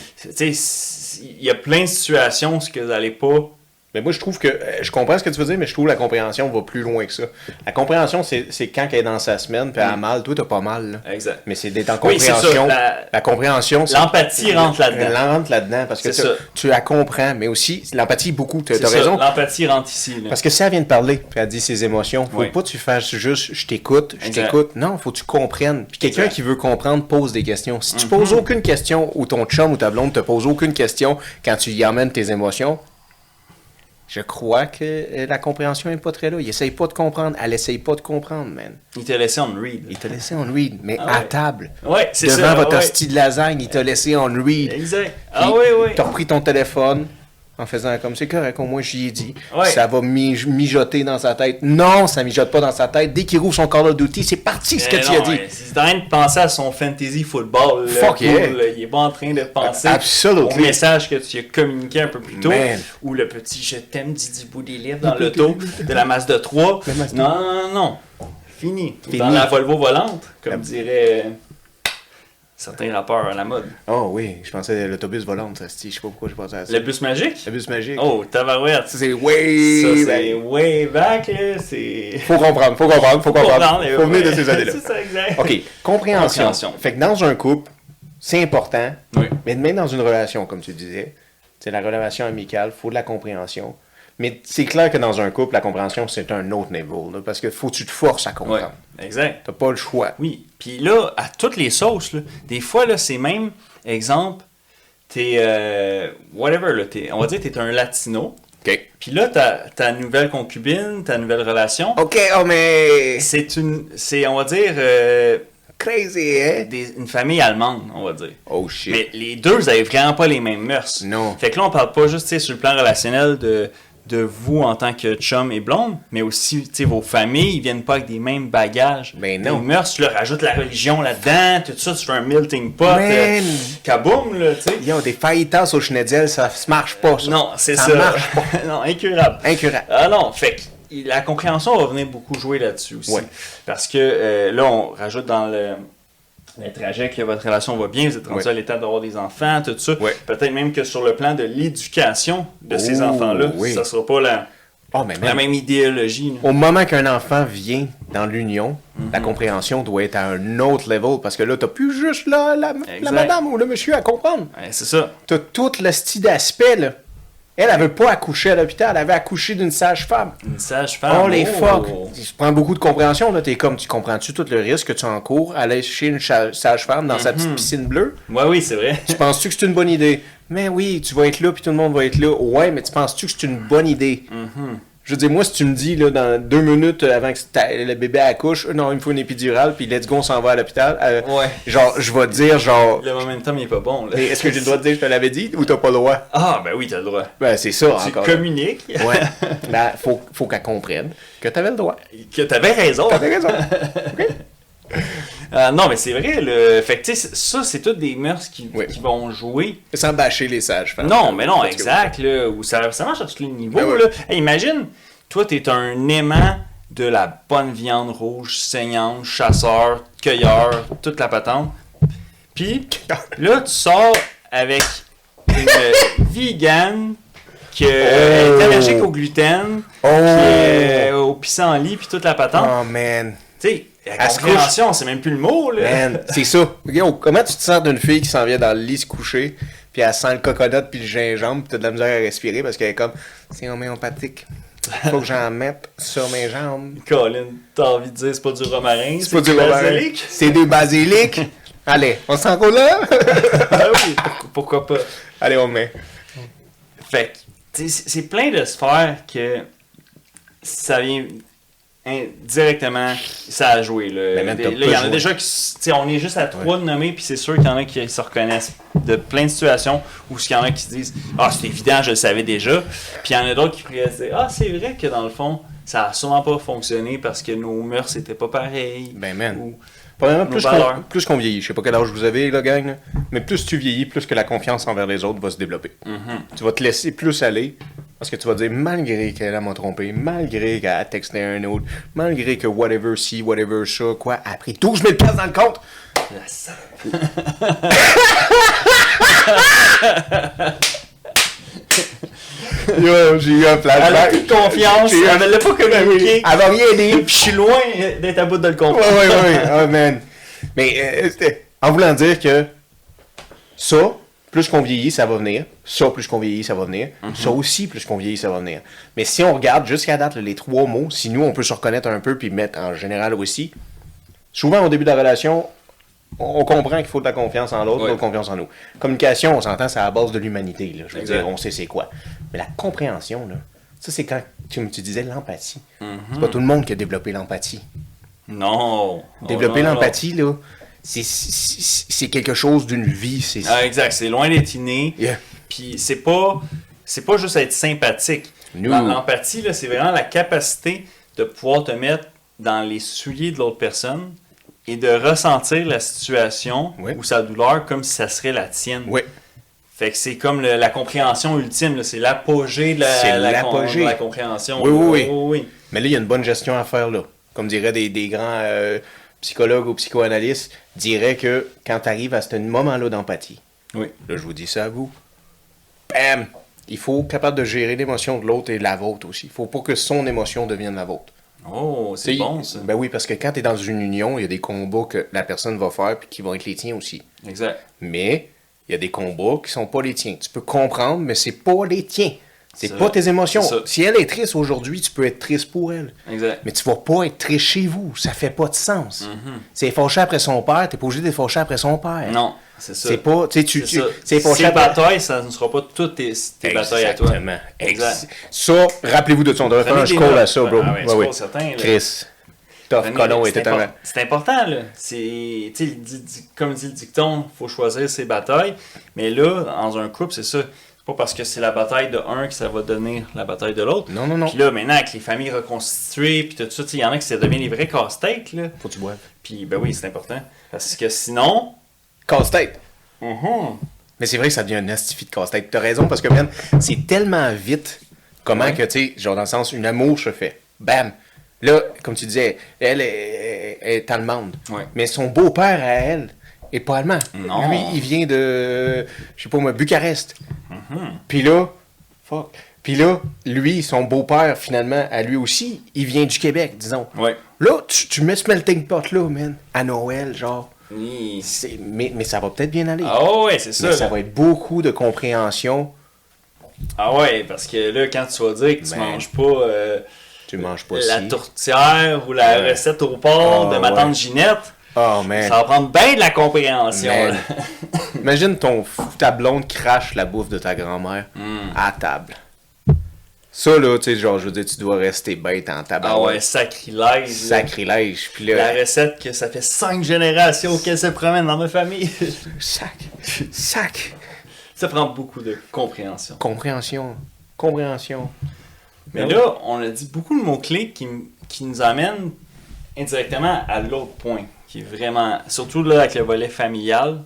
Il y a plein de situations où vous n'allez pas... Mais moi, je trouve que... je comprends ce que tu veux dire, mais je trouve que la compréhension va plus loin que ça. La compréhension, c'est quand elle est dans sa semaine, puis elle a mal. Toi, t'as pas mal. Là. Exact. Mais c'est d'être en Oui, c'est compréhension. ça. La compréhension, c'est... L'empathie rentre là-dedans. Elle rentre là-dedans, parce que tu la comprends. Mais aussi, l'empathie, beaucoup. T'as raison. L'empathie rentre ici. Là. Parce que si elle vient de parler, puis elle dit ses émotions, faut pas que tu fasses juste « je t'écoute ». Non, faut que tu comprennes. Puis quelqu'un qui veut comprendre pose des questions. Si tu poses aucune question, ou ton chum ou ta blonde te pose aucune question quand tu y emmènes tes émotions... Je crois que la compréhension n'est pas très là. Il essaye pas de comprendre. Elle essaye pas de comprendre, man. Il t'a laissé on read. Il t'a laissé on read, mais à table. Ouais, c'est devant ça. votre hostie de lasagne, il t'a laissé on read. Exact. Oui. T'as repris ton téléphone en faisant comme c'est correct, au moins j'y ai dit. Ouais. Ça va mijoter dans sa tête. Non, ça mijote pas dans sa tête. Dès qu'il rouvre son Call of Duty, c'est parti ce que tu as dit. Il est en train de penser à son fantasy football. Fuck yeah. Il est pas en train de penser Absolument. au message que tu as communiqué un peu plus tôt. Man. Ou le petit je t'aime Didi bout des livres dans l'auto de la masse de 3. Non. Fini. Dans la Volvo volante, comme dirait certains rappeurs à la mode. Oh oui, je pensais à l'autobus volant, ça. Je sais pas pourquoi je pensais à ça. Le bus magique? Le bus magique. Oh, tabarouette. Ça, c'est way back, là. C'est... Faut comprendre. Faut venir de ces années-là. C'est ça, exact. OK, compréhension. Fait que dans un couple, c'est important, mais même dans une relation, comme tu disais, c'est la relation amicale, il faut de la compréhension. Mais c'est clair que dans un couple, la compréhension, c'est un autre niveau, là, parce que faut que tu te forces à comprendre. Ouais, exact. T'as pas le choix. Oui, puis là, à toutes les sauces, là, des fois, là, c'est même, exemple, t'es, whatever, là, on va dire t'es un latino. OK. Puis là, ta nouvelle concubine, ta nouvelle relation. OK, oh mais... C'est, on va dire... crazy, hein? Une famille allemande, on va dire. Oh shit. Mais les deux, vous avez vraiment pas les mêmes mœurs. Non. Fait que là, on parle pas juste, sur le plan relationnel de vous en tant que chum et blonde, mais aussi, vos familles, ils viennent pas avec des mêmes bagages. Ben non. Les mœurs, tu leur rajoutes la religion là-dedans, tout ça, tu fais un melting pot. Man. Kaboom, là, tu sais. Yo, des fajitas au schnitzel, ça marche pas, ça. Non, c'est ça. Ça marche pas. Non, incurable. Incurable. Ah non, fait que la compréhension va venir beaucoup jouer là-dessus aussi. Ouais. Parce que là, on rajoute dans le trajet que votre relation va bien, vous êtes rendu à l'étape d'avoir des enfants, tout ça. Ouais. Peut-être même que sur le plan de l'éducation de ces enfants-là, ça sera pas la même idéologie. Là. Au moment qu'un enfant vient dans l'union, la compréhension doit être à un autre level, parce que là, t'as plus juste la madame ou le monsieur à comprendre. Ouais, c'est ça. T'as tout le style d'aspect, là. Elle veut pas accoucher à l'hôpital, elle avait accouché d'une sage-femme. Une sage-femme. Oh les fuck! Tu prends beaucoup de compréhension, là. T'es comme, tu comprends-tu tout le risque que tu encours à aller chez une sage-femme dans sa petite piscine bleue? Ouais, oui, c'est vrai. Tu penses-tu que c'est une bonne idée? Mais oui, tu vas être là, puis tout le monde va être là. Ouais, mais tu penses-tu que c'est une bonne idée? Je veux dire, moi, si tu me dis, là, dans 2 minutes avant que le bébé accouche, non, il me faut une épidurale, puis let's go, on s'en va à l'hôpital. Genre, je vais te dire, genre... Le momentum, il est pas bon, là. Est-ce que j'ai le droit de dire je te l'avais dit, ou t'as pas le droit? Ah, ben oui, t'as le droit. Ben, c'est ça, tu encore. communiques. Ouais. Ben, faut qu'elle comprenne que t'avais le droit. Que t'avais raison. T'avais raison. OK? Non, mais c'est vrai, le... Fait que, tu sais, ça, c'est toutes des mœurs qui vont jouer. Sans bâcher les sages. Non, mais non, exact, là. Où ça marche à tous les niveaux, Ben là. Hey, imagine, toi, t'es un aimant de la bonne viande rouge, saignante, chasseur, cueilleur, toute la patente. Puis, là, tu sors avec une vegan qui est allergique au gluten, qui est au pissenlit, puis toute la patente. Oh, man. Tu sais, la compréhension, c'est même plus le mot, là. Man, c'est ça. Regarde, comment tu te sens d'une fille qui s'en vient dans le lit se coucher, puis elle sent le coconut puis le gingembre, puis t'as de la misère à respirer parce qu'elle est comme, c'est homéopathique. Faut que j'en mette sur mes jambes. Colin, t'as envie de dire c'est pas du romarin, c'est pas du romarin. C'est du basilic. Allez, on s'en va là? Ah oui, pourquoi pas? Allez, on met. Fait que, c'est plein de sphères que ça vient directement, ça a joué. Là, il y en a déjà qui, on est juste à 3 de nommer, puis c'est sûr qu'il y en a qui se reconnaissent de plein de situations où il y en a qui se disent « Ah, c'est évident, je le savais déjà », puis il y en a d'autres qui pourraient se dire « Ah, c'est vrai que dans le fond, ça a sûrement pas fonctionné parce que nos mœurs étaient pas pareilles. » Ben man. Probablement, plus qu'on vieillit, je sais pas quel âge vous avez, là, gang, là, mais plus tu vieillis, plus que la confiance envers les autres va se développer. Tu vas te laisser plus aller, parce que tu vas dire, malgré qu'elle m'a trompé, malgré qu'elle a texté un autre, malgré que whatever ci, whatever ça, quoi, a pris 12 000 $ dans le compte. Yes. Yo, j'ai eu un flashback. Elle a plus de confiance, elle ne l'a pas communiqué. Elle va rien dire. Puis je suis loin d'être à bout de le comprendre. Ouais. Oh man. Mais en voulant dire que ça, plus qu'on vieillit, ça va venir. Ça, plus qu'on vieillit, ça va venir. Ça aussi, plus qu'on vieillit, ça va venir. Mais si on regarde jusqu'à date les 3 mots, si nous, on peut se reconnaître un peu puis mettre en général aussi, souvent au début de la relation, on comprend qu'il faut de la confiance en l'autre, de la confiance en nous. Communication, on s'entend, c'est à la base de l'humanité. Là. Je veux dire, on sait c'est quoi. Mais la compréhension, là, ça, c'est quand tu disais l'empathie. C'est pas tout le monde qui a développé l'empathie. Non. Développer l'empathie, là, c'est quelque chose d'une vie. Exact, c'est loin d'être inné. Puis c'est pas juste être sympathique. L'empathie, là, c'est vraiment la capacité de pouvoir te mettre dans les souliers de l'autre personne et de ressentir la situation ou sa douleur comme si ça serait la tienne. Oui. Fait que c'est comme la compréhension ultime, là. C'est l'apogée de la compréhension. Oui. Mais là, il y a une bonne gestion à faire, là. Comme diraient des grands psychologues ou psychoanalystes, diraient que quand tu arrives à ce moment-là d'empathie, là, je vous dis ça à vous, bam! Il faut être capable de gérer l'émotion de l'autre et la vôtre aussi. Il faut pas que son émotion devienne la vôtre. Oh, c'est bon, ça. Ben oui, parce que quand tu es dans une union, il y a des combats que la personne va faire puis qui vont être les tiens aussi. Exact. Mais il y a des combats qui sont pas les tiens. Tu peux comprendre, mais c'est pas les tiens. C'est pas tes émotions. Si elle est triste aujourd'hui, tu peux être triste pour elle. Exact. Mais tu vas pas être triste chez vous. Ça fait pas de sens. Si elle est fâchée après son père, t'es pas obligé d'être fâché après son père. Non, c'est ça. C'est pas... C'est fâché batailles, ça ne sera pas toutes tes batailles à toi. Exactement. Ça, rappelez-vous de son devrait je colle à ça, bro. Ah oui, certain. Chris. Tough colon était un... C'est important, là. Comme dit le dicton, il faut choisir ses batailles. Mais là, dans un couple, c'est ça. Pas parce que c'est la bataille de un que ça va donner la bataille de l'autre. Non. Puis là, maintenant, avec les familles reconstituées, puis tout ça, il y en a qui ça devient les vrais casse-têtes, là. Faut que tu boives. Puis, ben oui, c'est important. Parce que sinon... Casse-tête. Mais c'est vrai que ça devient un astifi de casse-tête. T'as raison, parce que, man, c'est tellement vite comment que, tu sais, genre dans le sens, une amour se fait. Bam! Là, comme tu disais, elle est allemande. Ouais. Mais son beau-père à elle, est pas allemand. Non. Lui, il vient de, je sais pas moi, Bucarest. Puis là, fuck. Puis là, lui, son beau-père, finalement, à lui aussi, il vient du Québec, disons. Ouais. Là, tu mets ce melting pot-là, man, à Noël, genre. Oui. Mais ça va peut-être bien aller. Ah ouais, c'est ça. Mais ça va être beaucoup de compréhension. Ah ouais, parce que là, quand tu vas dire que tu manges pas Tu manges pas la ci. tourtière ou la Ouais. recette au porc Ah, de ma ouais. tante Ginette, Oh, man. ça va prendre bien de la compréhension. Man. là. Imagine ta blonde crache la bouffe de ta grand-mère à table. Ça, là, tu sais, genre, je veux dire, tu dois rester bête en tabac. Ah ouais, sacrilège. là. Sacrilège. Puis La là, recette que ça fait 5 générations qu'elle se promène dans ma famille. sac. Ça prend beaucoup de compréhension. Compréhension. Mais là, on a dit beaucoup de mots-clés qui nous amènent indirectement à l'autre point, qui est vraiment, surtout là avec le volet familial.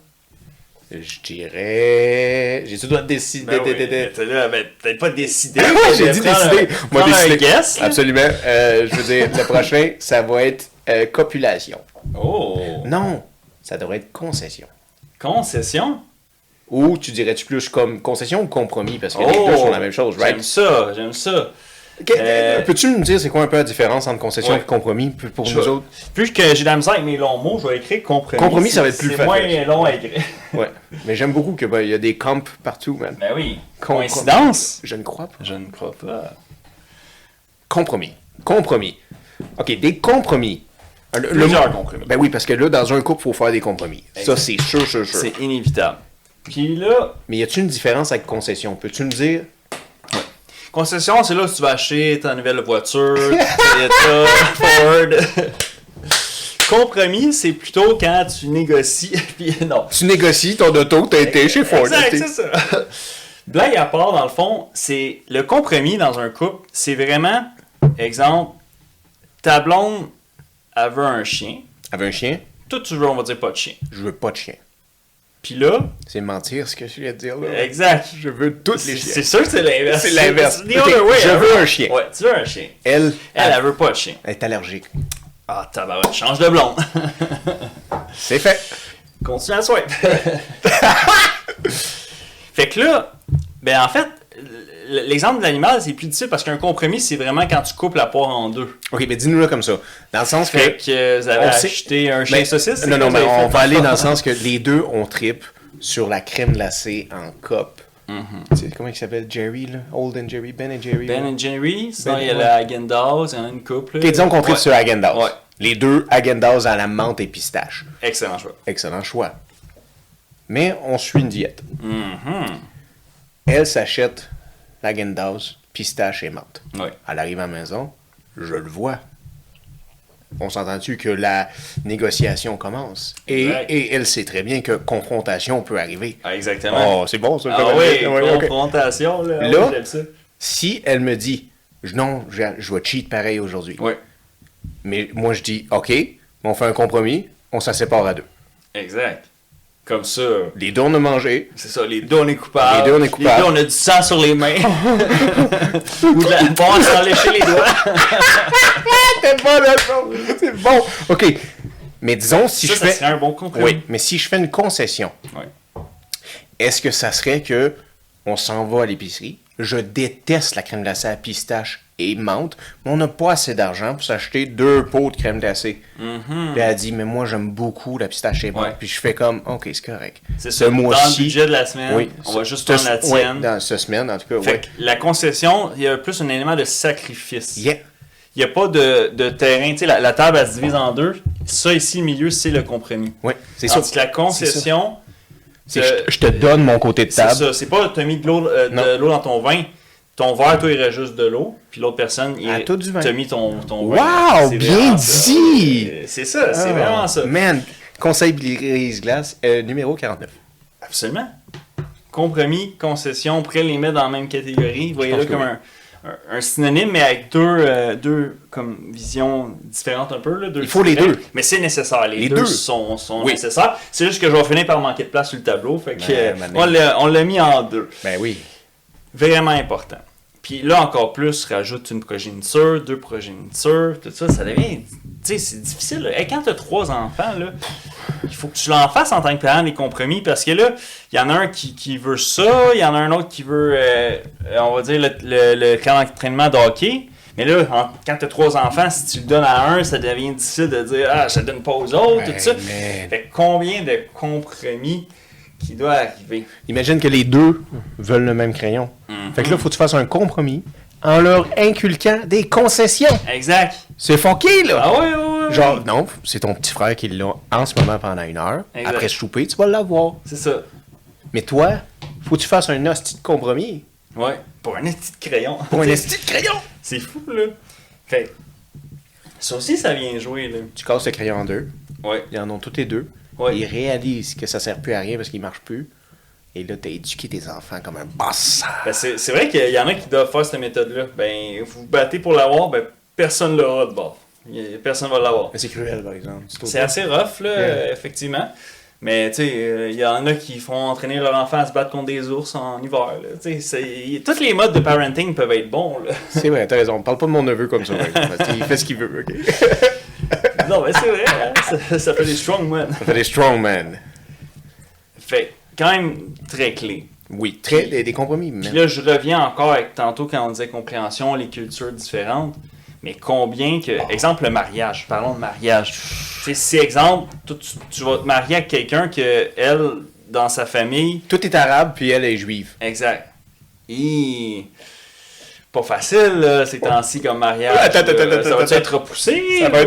Je dirais... J'ai-tu dois décider... Ben oui, t'es là, ben, peut-être pas décidé. J'ai dit Prendre décider. un- Moi, prendre un décider. guess, là. Absolument. Je veux dire, le prochain, ça va être copulation. Oh! Non, ça devrait être concession. Concession? Ou tu dirais-tu plus comme concession ou compromis? Parce que les deux sont la même chose, right? J'aime ça. Ok, peux-tu me dire c'est quoi un peu la différence entre concession Ouais. et compromis pour nous autres? Vu que j'ai de la misère avec mes longs mots, je vais écrire compromis. Compromis, ça va être plus C'est facile. moins long à écrire. Ouais. Mais j'aime beaucoup qu'il y a des comps partout, man. Ben oui. Compromis. Coïncidence? Je ne crois pas. Je ne crois pas. Compromis. Ok, des compromis. Plusieurs compromis. Ben oui, parce que là, dans un couple, il faut faire des compromis. Ça, c'est sûr. C'est inévitable. Puis là, Mais y a-t-il une différence avec concession? Peux-tu me dire? concession, c'est là où tu vas acheter ta nouvelle voiture, Toyota, Ford. Compromis, c'est plutôt quand tu négocies. Puis non. Tu négocies ton auto, t'as été chez Ford. Exact, t'es- c'est ça. Blague à part, dans le fond, c'est le compromis dans un couple, c'est vraiment, exemple, ta blonde, elle veut un chien. Avec un chien, Toi, tu veux, on va dire, pas de chien. je veux pas de chien. Puis là, C'est mentir ce que je viens de dire là. exact. Je veux tous les chiens. C'est sûr que c'est l'inverse. C'est l'inverse. The other Ok, way, je hein. veux un chien. Ouais, tu veux un chien. Elle Elle veut pas de chien. est allergique. Ah, tabarouette, change de blonde. C'est fait. Continue à swipe. Fait que là, ben en fait, l'exemple de l'animal, c'est plus difficile parce qu'un compromis, c'est vraiment quand tu coupes la poire en deux. Ok, mais dis-nous là comme ça. Dans le sens Fait que... que vous avez on sait- acheté un chien Ben, saucisse. c'est Non, non, quoi mais vous avez on fait? va aller dans le sens que les deux, on tripe sur la crème glacée en coupe. C'est comment il s'appelle? Jerry, là? Old and Jerry, Ben et Jerry. Ben là. and Jerry, sinon Ben, il y a ouais. la Häagen-Dazs, il y en a une couple. Ok, disons qu'on tripe Ouais. sur Häagen-Dazs. Ouais. Les deux, Häagen-Dazs à la menthe et pistache. Excellent choix. Excellent choix. Mais on suit une diète. Mhm. Elle s'achète Häagen-Dazs, pistache et menthe. Ouais. Elle arrive à la maison, je le vois. On s'entend-tu que la négociation commence? Exact. Et elle sait très bien que confrontation peut arriver. Ah, exactement. Oh, c'est bon, ça. Ah comme oui, elle dit. Ouais, ok. confrontation, là. Là, Ouais, j'aime ça. Si elle me dit, non, je vais cheat pareil aujourd'hui. Ouais, Mais moi, je dis, OK, on fait un compromis, on s'en sépare à deux. exact. Comme ça, Les deux, on a mangé. c'est ça, les deux on est coupables. Les deux, on est coupables. Les deux on a du sang sur les mains. Ou de la bon, on s'en lécher les doigts. C'est bon, là, c'est bon. OK. Mais disons, si Ça, je ça fais... serait un bon compromis. Oui, mais si je fais une concession, Ouais. est-ce que ça serait que on s'en va à l'épicerie, je déteste la crème glacée à pistache et menthe, mais on n'a pas assez d'argent pour s'acheter 2 pots de crème glacée. Puis elle dit, mais moi j'aime beaucoup la pistache et menthe. Ouais. Puis je fais comme, OK, c'est correct. C'est Ce ça. Dans le mois-ci, budget de la semaine, oui, on va juste ce- prendre la tienne. Oui, dans cette semaine, en tout cas, Fait oui. que la concession, il y a plus un élément de sacrifice. Yeah. Il n'y a pas de terrain. Tu sais, la table, elle se divise en deux. Ça, ici, le milieu, c'est le compromis. Oui, c'est ça. Tandis que la concession, C'est je te donne mon côté de c'est table. ça. C'est pas t'as mis de l'eau dans ton vin. Ton verre, toi, il reste juste de l'eau. Puis l'autre personne, Ah, tout du vin. t'as mis ton Wow, vin. C'est bien vraiment ça. dit! C'est ça, c'est Ah, vraiment ça. Man, conseil brise-glace, numéro 49. Absolument. Compromis, concession, on pourrait les mettre dans la même catégorie. Voyez-le pense que comme oui. un synonyme, mais avec deux comme visions différentes un peu. Là, deux Il faut les traits. deux. Mais c'est nécessaire. Les deux. deux sont Oui. nécessaires. C'est juste que je vais finir par manquer de place sur le tableau. Fait que, Ben, on l'a mis en deux. Ben oui. Vraiment important. Puis là, encore plus, rajoute une progéniture, 2 progénitures, tout ça, ça devient... Tu sais, c'est difficile. Là. Et quand tu as 3 enfants, là, il faut que tu l'en fasses en tant que parent des compromis, parce que là, il y en a un qui veut ça, il y en a un autre qui veut, on va dire, le camp d'entraînement de hockey. Mais là, quand tu as 3 enfants, si tu le donnes à un, ça devient difficile de dire « Ah, je ne donne pas aux autres », tout ça. Fait que combien de compromis qui doit arriver? Imagine que les deux veulent le même crayon. Fait que là, il faut que tu fasses un compromis en leur inculquant des concessions. Exact. C'est fucké, là! Ah oui. Genre, non, c'est ton petit frère qui l'a en ce moment pendant 1 heure. Exact. Après ce souper, tu vas l'avoir. C'est ça. Mais toi, faut que tu fasses un hostie de compromis. Ouais. Pour un petit crayon. Pour un hostie de crayon! C'est fou, là. Fait ça aussi, ça vient jouer, là. Tu casses le crayon en deux. Ouais. Ils en ont tous les deux. Ouais. Ils réalisent que ça sert plus à rien parce qu'il marche plus. Et là, t'as éduqué tes enfants comme un boss. Ben, c'est vrai qu'il y en a qui doivent faire cette méthode-là. Ben, vous vous battez pour l'avoir, ben, personne ne l'aura de bord. Personne ne va l'avoir. Mais c'est cruel, par exemple. C'est assez rough, là, effectivement. Mais, tu sais, il y en a qui font entraîner leur enfant à se battre contre des ours en hiver, là. Tu sais, tous les modes de parenting peuvent être bons, là. C'est vrai, t'as raison. Parle pas de mon neveu comme ça. Il fait ce qu'il veut, OK? Non, mais c'est vrai, hein? Ça fait des strong men. Ça fait des strong men. Fait quand même très clé. Oui, très des compromis. Puis là, je reviens encore avec tantôt quand on disait compréhension, les cultures différentes. Mais combien que... Exemple, le mariage. Parlons de mariage. Tu sais, si, exemple, tu vas te marier avec quelqu'un que, elle, dans sa famille... Tout est arabe, puis elle est juive. Exact. Pas facile, là, ces temps-ci, comme mariage. Attends, ça va être repoussé? On va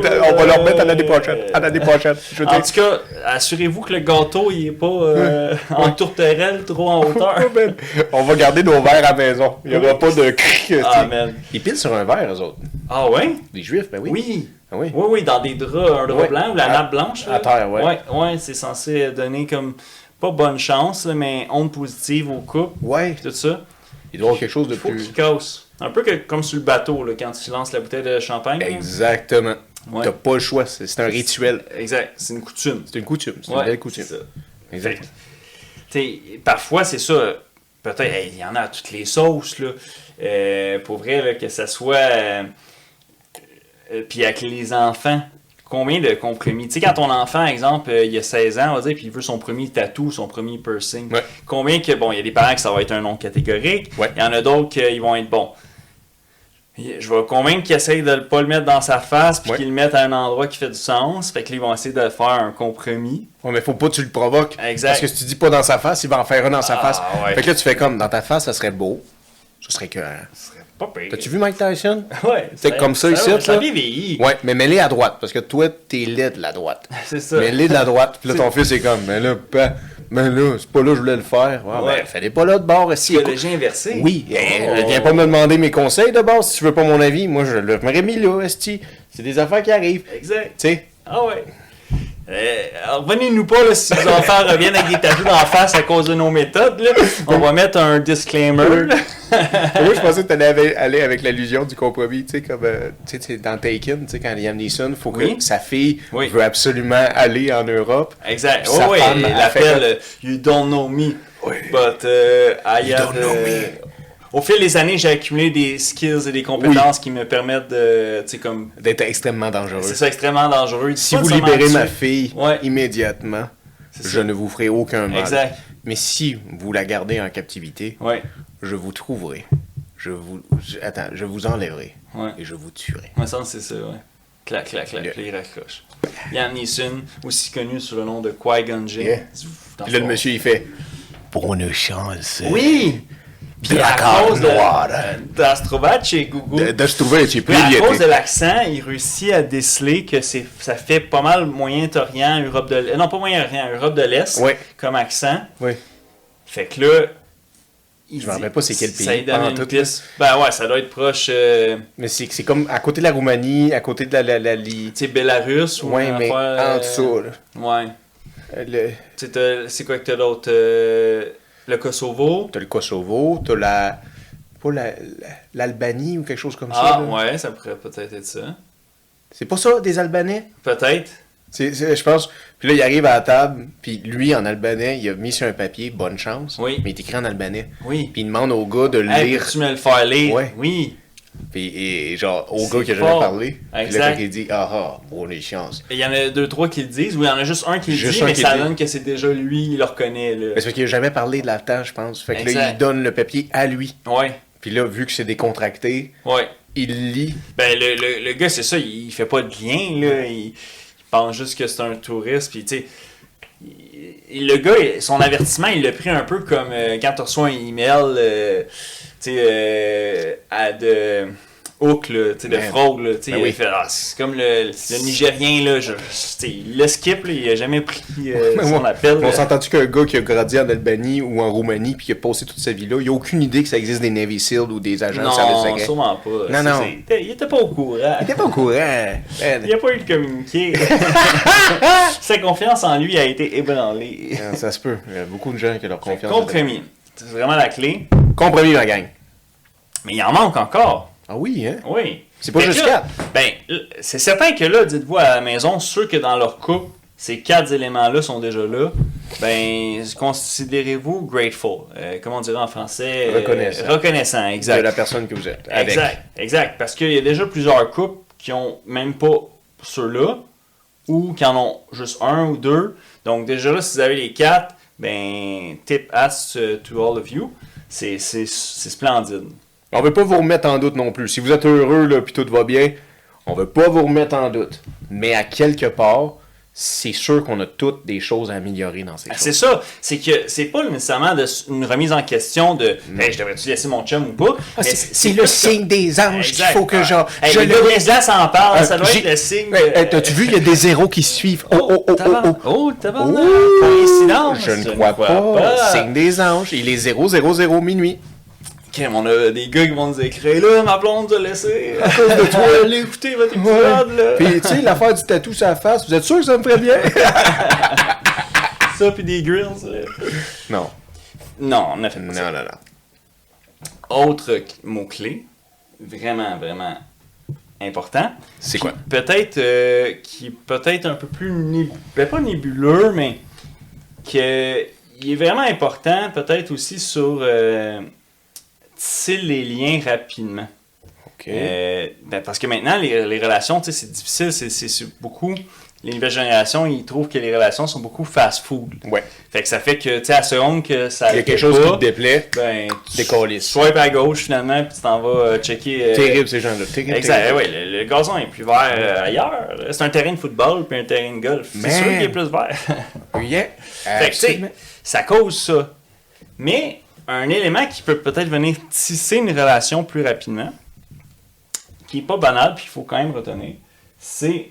le remettre à l'année prochaine. À l'année prochaine. En tout cas, assurez-vous que le gâteau, il est pas en tourterelle, trop en hauteur. On va garder nos verres à la maison. Il n'y aura pas de cric. Amen. Ils pilent sur un verre, eux autres. Ah ouais? Les juifs, ben oui. Oui. Ah oui. Oui, dans des draps, un drap Ouais. blanc ou la nappe blanche. À terre, ouais. Ouais, c'est censé donner comme, pas bonne chance, là, mais onde positive au couple, Ouais. tout ça. Il doit y avoir quelque chose de Il faut plus... qu'il casse. Un peu comme sur le bateau, là, quand tu lances la bouteille de champagne. là. Exactement. Ouais. T'as pas le choix. C'est un rituel. Exact, c'est une coutume. C'est une coutume. C'est une belle coutume. c'est ça. Exact. T'sais, parfois, c'est ça. Peut-être, il y en a à toutes les sauces, là. Pour vrai, là, que ça soit... puis avec les enfants, combien de compromis? Tu sais, quand ton enfant, exemple, il a 16 ans, on va dire, puis il veut son premier tatou, son premier piercing. Ouais. Combien que... Bon, il y a des parents que ça va être un nom catégorique. Ouais. Il y en a d'autres qui vont être bons. Je vais convaincre qu'ils essayent de ne pas le mettre dans sa face, puis Ouais. qu'ils le mettent à un endroit qui fait du sens. Fait que là, ils vont essayer de faire un compromis. Ouais, mais faut pas que tu le provoques. Exact. Parce que si tu dis pas dans sa face, il va en faire un dans sa Ah, face. ouais. Fait que là, tu fais comme, dans ta face, ça serait beau. Ça serait que... Ce serait pas pire. T'as-tu vu Mike Tyson? Ouais. C'est comme ça ici, Ça là? a bien vieilli. Ouais, mais mets-les à droite. Parce que toi, t'es laid de la droite. C'est ça. Mets-les de la droite. Puis là, ton fils est comme, mais là, c'est pas là que je voulais le faire. Ouais, Ouais. ben, fais-les pas là de bord. Si, Psychologie inversée. oui, Oh. viens pas me demander mes conseils de base si tu veux pas mon avis. Moi, je l'aurais mis là, esti. C'est des affaires qui arrivent. Tu Exact. sais? Ah ouais. Revenez-nous pas là, si vos enfants reviennent avec des tatous d'en face à cause de nos méthodes. Là. On va mettre un disclaimer. là. Moi, je pensais que t'allais aller avec l'allusion du compromis, tu sais, comme tu sais, dans Taken, tu sais, quand Liam Neeson, faut que Oui. sa fille Oui. veut absolument aller en Europe. Exact. Puis sa Oh, oui, femme, il elle l'appelle fait You don't know me. Oui. But I You have. don't know me. Au fil des années, j'ai accumulé des skills et des compétences qui me permettent de. Tu sais, comme. D'être extrêmement dangereux. C'est ça, extrêmement dangereux. Si Pas vous nécessairement libérez tuer. ma fille Ouais. immédiatement, C'est je ça. ne vous ferai aucun mal. Exact. Mais si vous la gardez en captivité, Ouais. je vous trouverai. Je vous enlèverai. Ouais. Et je vous tuerai. Moi, ça, c'est ça, ouais. Clac, clac, clac, Yeah. puis il raccroche. Liam Neeson, aussi connu sous le nom de Qui-Gon Jinn. Yeah. Dans Puis là, le son- monsieur, il fait bonne chance. Oui! Puis à Dracard cause noir. d'Astrobat chez Google. De se trouver, tu es plus Puis à lié. cause de l'accent, il réussit à déceler que ça fait pas mal Moyen-Orient, Europe de l'Est. Non, pas Moyen-Orient, Europe de l'Est Ouais. comme accent. Oui. Fait que là. Je me rappelle pas c'est quel pays, Ça lui pas en donne une tout, piste. Ben ouais, ça doit être proche. Mais c'est comme à côté de la Roumanie, à côté de la Tu sais, Bélarus ou Ouais, une mais affaire, en dessous, là. Ouais. Le- Tu sais, c'est quoi que t'as d'autre? Le Kosovo. T'as le Kosovo, t'as l'Albanie ou quelque chose comme ça. Ah, là. ouais, ça pourrait peut-être être ça. C'est pas ça, des Albanais? Peut-être. Je pense. Puis là, il arrive à la table, puis lui, en albanais, il a mis sur un papier, bonne chance. Oui. Mais il est écrit en albanais. Oui. Puis il demande au gars de le Hey, lire. peux-tu me le faire lire? Ouais. Oui. Puis et genre, au C'est gars qui a fort. jamais parlé. Puis Exact. là, il dit, bonne chance. Et il y en a 2-3 qui le disent, ou il y en a juste un qui le Juste dit, un mais qui ça le dit. donne que c'est déjà lui, il le reconnaît. Là. Mais c'est parce qu'il a jamais parlé de l'altan, je pense. Fait que là, Exact. il donne le papier à lui. Ouais. Puis là, vu que c'est décontracté, Ouais. il lit. Ben, le gars, c'est ça, il fait pas de lien, là. Il pense juste que c'est un touriste, puis tu sais. Le gars, son avertissement, il l'a pris un peu comme quand tu reçois un email, tu sais, de hook, là, tu sais, de Ben, fraude, là, tu sais. ben oui. Il fait, c'est comme le Nigérien, là, tu sais, il le skip, là, il a jamais pris son appel. On s'entend-tu qu'un gars qui a grandi en Albanie ou en Roumanie puis qui a passé toute sa vie là, il a aucune idée que ça existe des Navy Seals ou des agents de service Non, secret. sûrement pas. Non, non. Il était pas au courant. Il était pas au courant. Il a pas eu le communiqué. Sa confiance en lui a été ébranlée. Ça se peut. Il y a beaucoup de gens qui ont leur confiance. Compromis. C'est vraiment la clé. Compromis, ma gang. Mais il en manque encore. Ah oui, hein? Oui. C'est pas Fait juste que là, 4. Ben, c'est certain que là, dites-vous à la maison, ceux que dans leur couple, ces 4 éléments-là sont déjà là, ben, considérez-vous grateful. Comment on dirait en français? Reconnaissant. Reconnaissant, De exact. la personne que vous êtes. Avec. Exact. Parce qu'il y a déjà plusieurs couples qui ont même pas ceux-là, ou qui en ont juste un ou deux. Donc déjà là, si vous avez les 4, ben, tip ass to all of you. C'est splendide. On veut pas vous remettre en doute non plus. Si vous êtes heureux là, puis tout va bien, on veut pas vous remettre en doute. Mais à quelque part, c'est sûr qu'on a toutes des choses à améliorer dans ces choses. C'est ça. C'est que c'est pas nécessairement une remise en question de hey, je devrais-tu laisser mon chum ou pas. Ah, Mais c'est le signe des anges qu'il Exact. faut que genre. Hey, je le gars de là s'en parle, ça doit être le signe. T'as-tu vu, il y a des zéros qui suivent. Tabarnak. Coïncidence. Je ne crois pas. Signe des anges. Il est 000 minuit. Okay, on a des gars qui vont nous écrire là, ma blonde nous a laissé à cause de toi, allez écouter votre épisode là. Puis tu sais, l'affaire du tatou sur la face, vous êtes sûr que ça me ferait bien? Ça, puis des grills. Non. Non, on a fait pas ça. Non. Autre mot-clé, vraiment, vraiment important. C'est quoi? Qui est peut-être un peu plus pas nébuleux, mais qui est vraiment important, peut-être aussi sur tisser les liens rapidement. OK. Parce que maintenant, les relations, tu sais, c'est difficile, c'est beaucoup. Les nouvelles générations, ils trouvent que les relations sont beaucoup fast-food. Ouais. Fait que ça fait que, tu sais, à la seconde que ça. Il y a quelque chose qui te déplaît, ben, tu décolles. swipe à gauche finalement, puis tu t'en vas checker. Terrible ces gens-là. Terrible. Exact, oui, le gazon est plus vert ailleurs. C'est un terrain de football puis un terrain de golf. C'est sûr qu'il est plus vert. Yeah. Fait que, tu sais, ça cause ça. Mais un élément qui peut peut-être venir tisser une relation plus rapidement, qui est pas banal, puis il faut quand même retenir, c'est.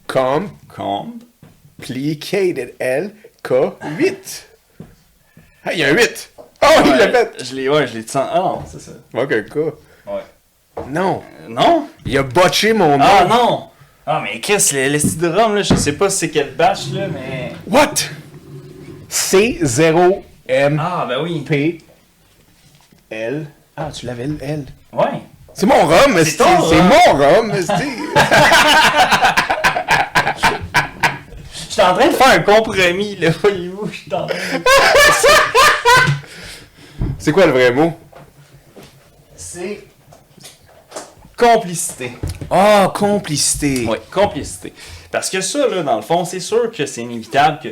Complicated L-K-8. Ah, il y a un 8. Oh, il l'a fait. Je l'ai dit. Ah non, c'est ça. Ok, K. Ouais. Non. Non? Il a botché mon nom. Ah non! Ah mais Chris, le style de rhum, là, je sais pas c'est quel batch, là, mais. What? C0M. Ah ben oui. P. L. Ah, tu l'avais le L. Ouais. C'est mon rhum, C'est ton c'est rhum. mon rhum, J'étais en train de faire un compromis, là, voyez-vous, je suis en train de... C'est quoi le vrai mot? C'est complicité. Ah, complicité. Oui, complicité. Parce que ça, là, dans le fond, c'est sûr que c'est inévitable que,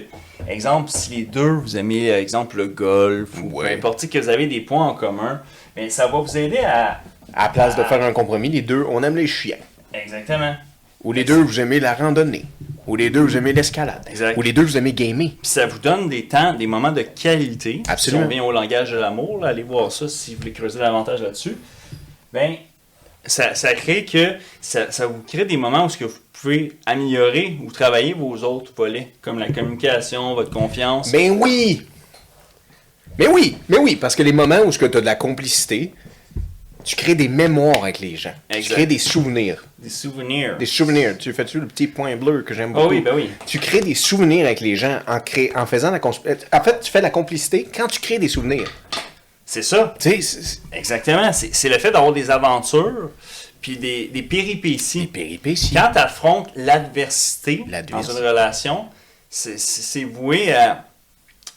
exemple, si les deux, vous aimez, exemple, le golf, ou peu importe, que vous avez des points en commun, bien, ça va vous aider à... À la place de faire un compromis, les deux, on aime les chiens. Exactement. Ou les deux, vous aimez la randonnée. Ou les deux, vous aimez l'escalade. Exact. Ou les deux, vous aimez gamer. Puis ça vous donne des temps, des moments de qualité. Absolument. Si on vient au langage de l'amour, là, allez voir ça si vous voulez creuser davantage là-dessus. Ben, ça crée que ça vous crée des moments où ce que vous pouvez améliorer ou travailler vos autres volets, comme la communication, votre confiance. Ben oui! Mais oui, parce que les moments où tu as de la complicité, tu crées des mémoires avec les gens. Exact. Tu crées des souvenirs. Des souvenirs. Des souvenirs. Tu fais-tu le petit point bleu que j'aime beaucoup? Oh oui, ben oui. Tu crées des souvenirs avec les gens en faisant la complicité. En fait, tu fais la complicité quand tu crées des souvenirs. C'est ça. Tu sais, Exactement. C'est le fait d'avoir des aventures, puis des péripéties. des péripéties. Quand tu affrontes l'adversité dans L'adversité. une relation, c'est voué à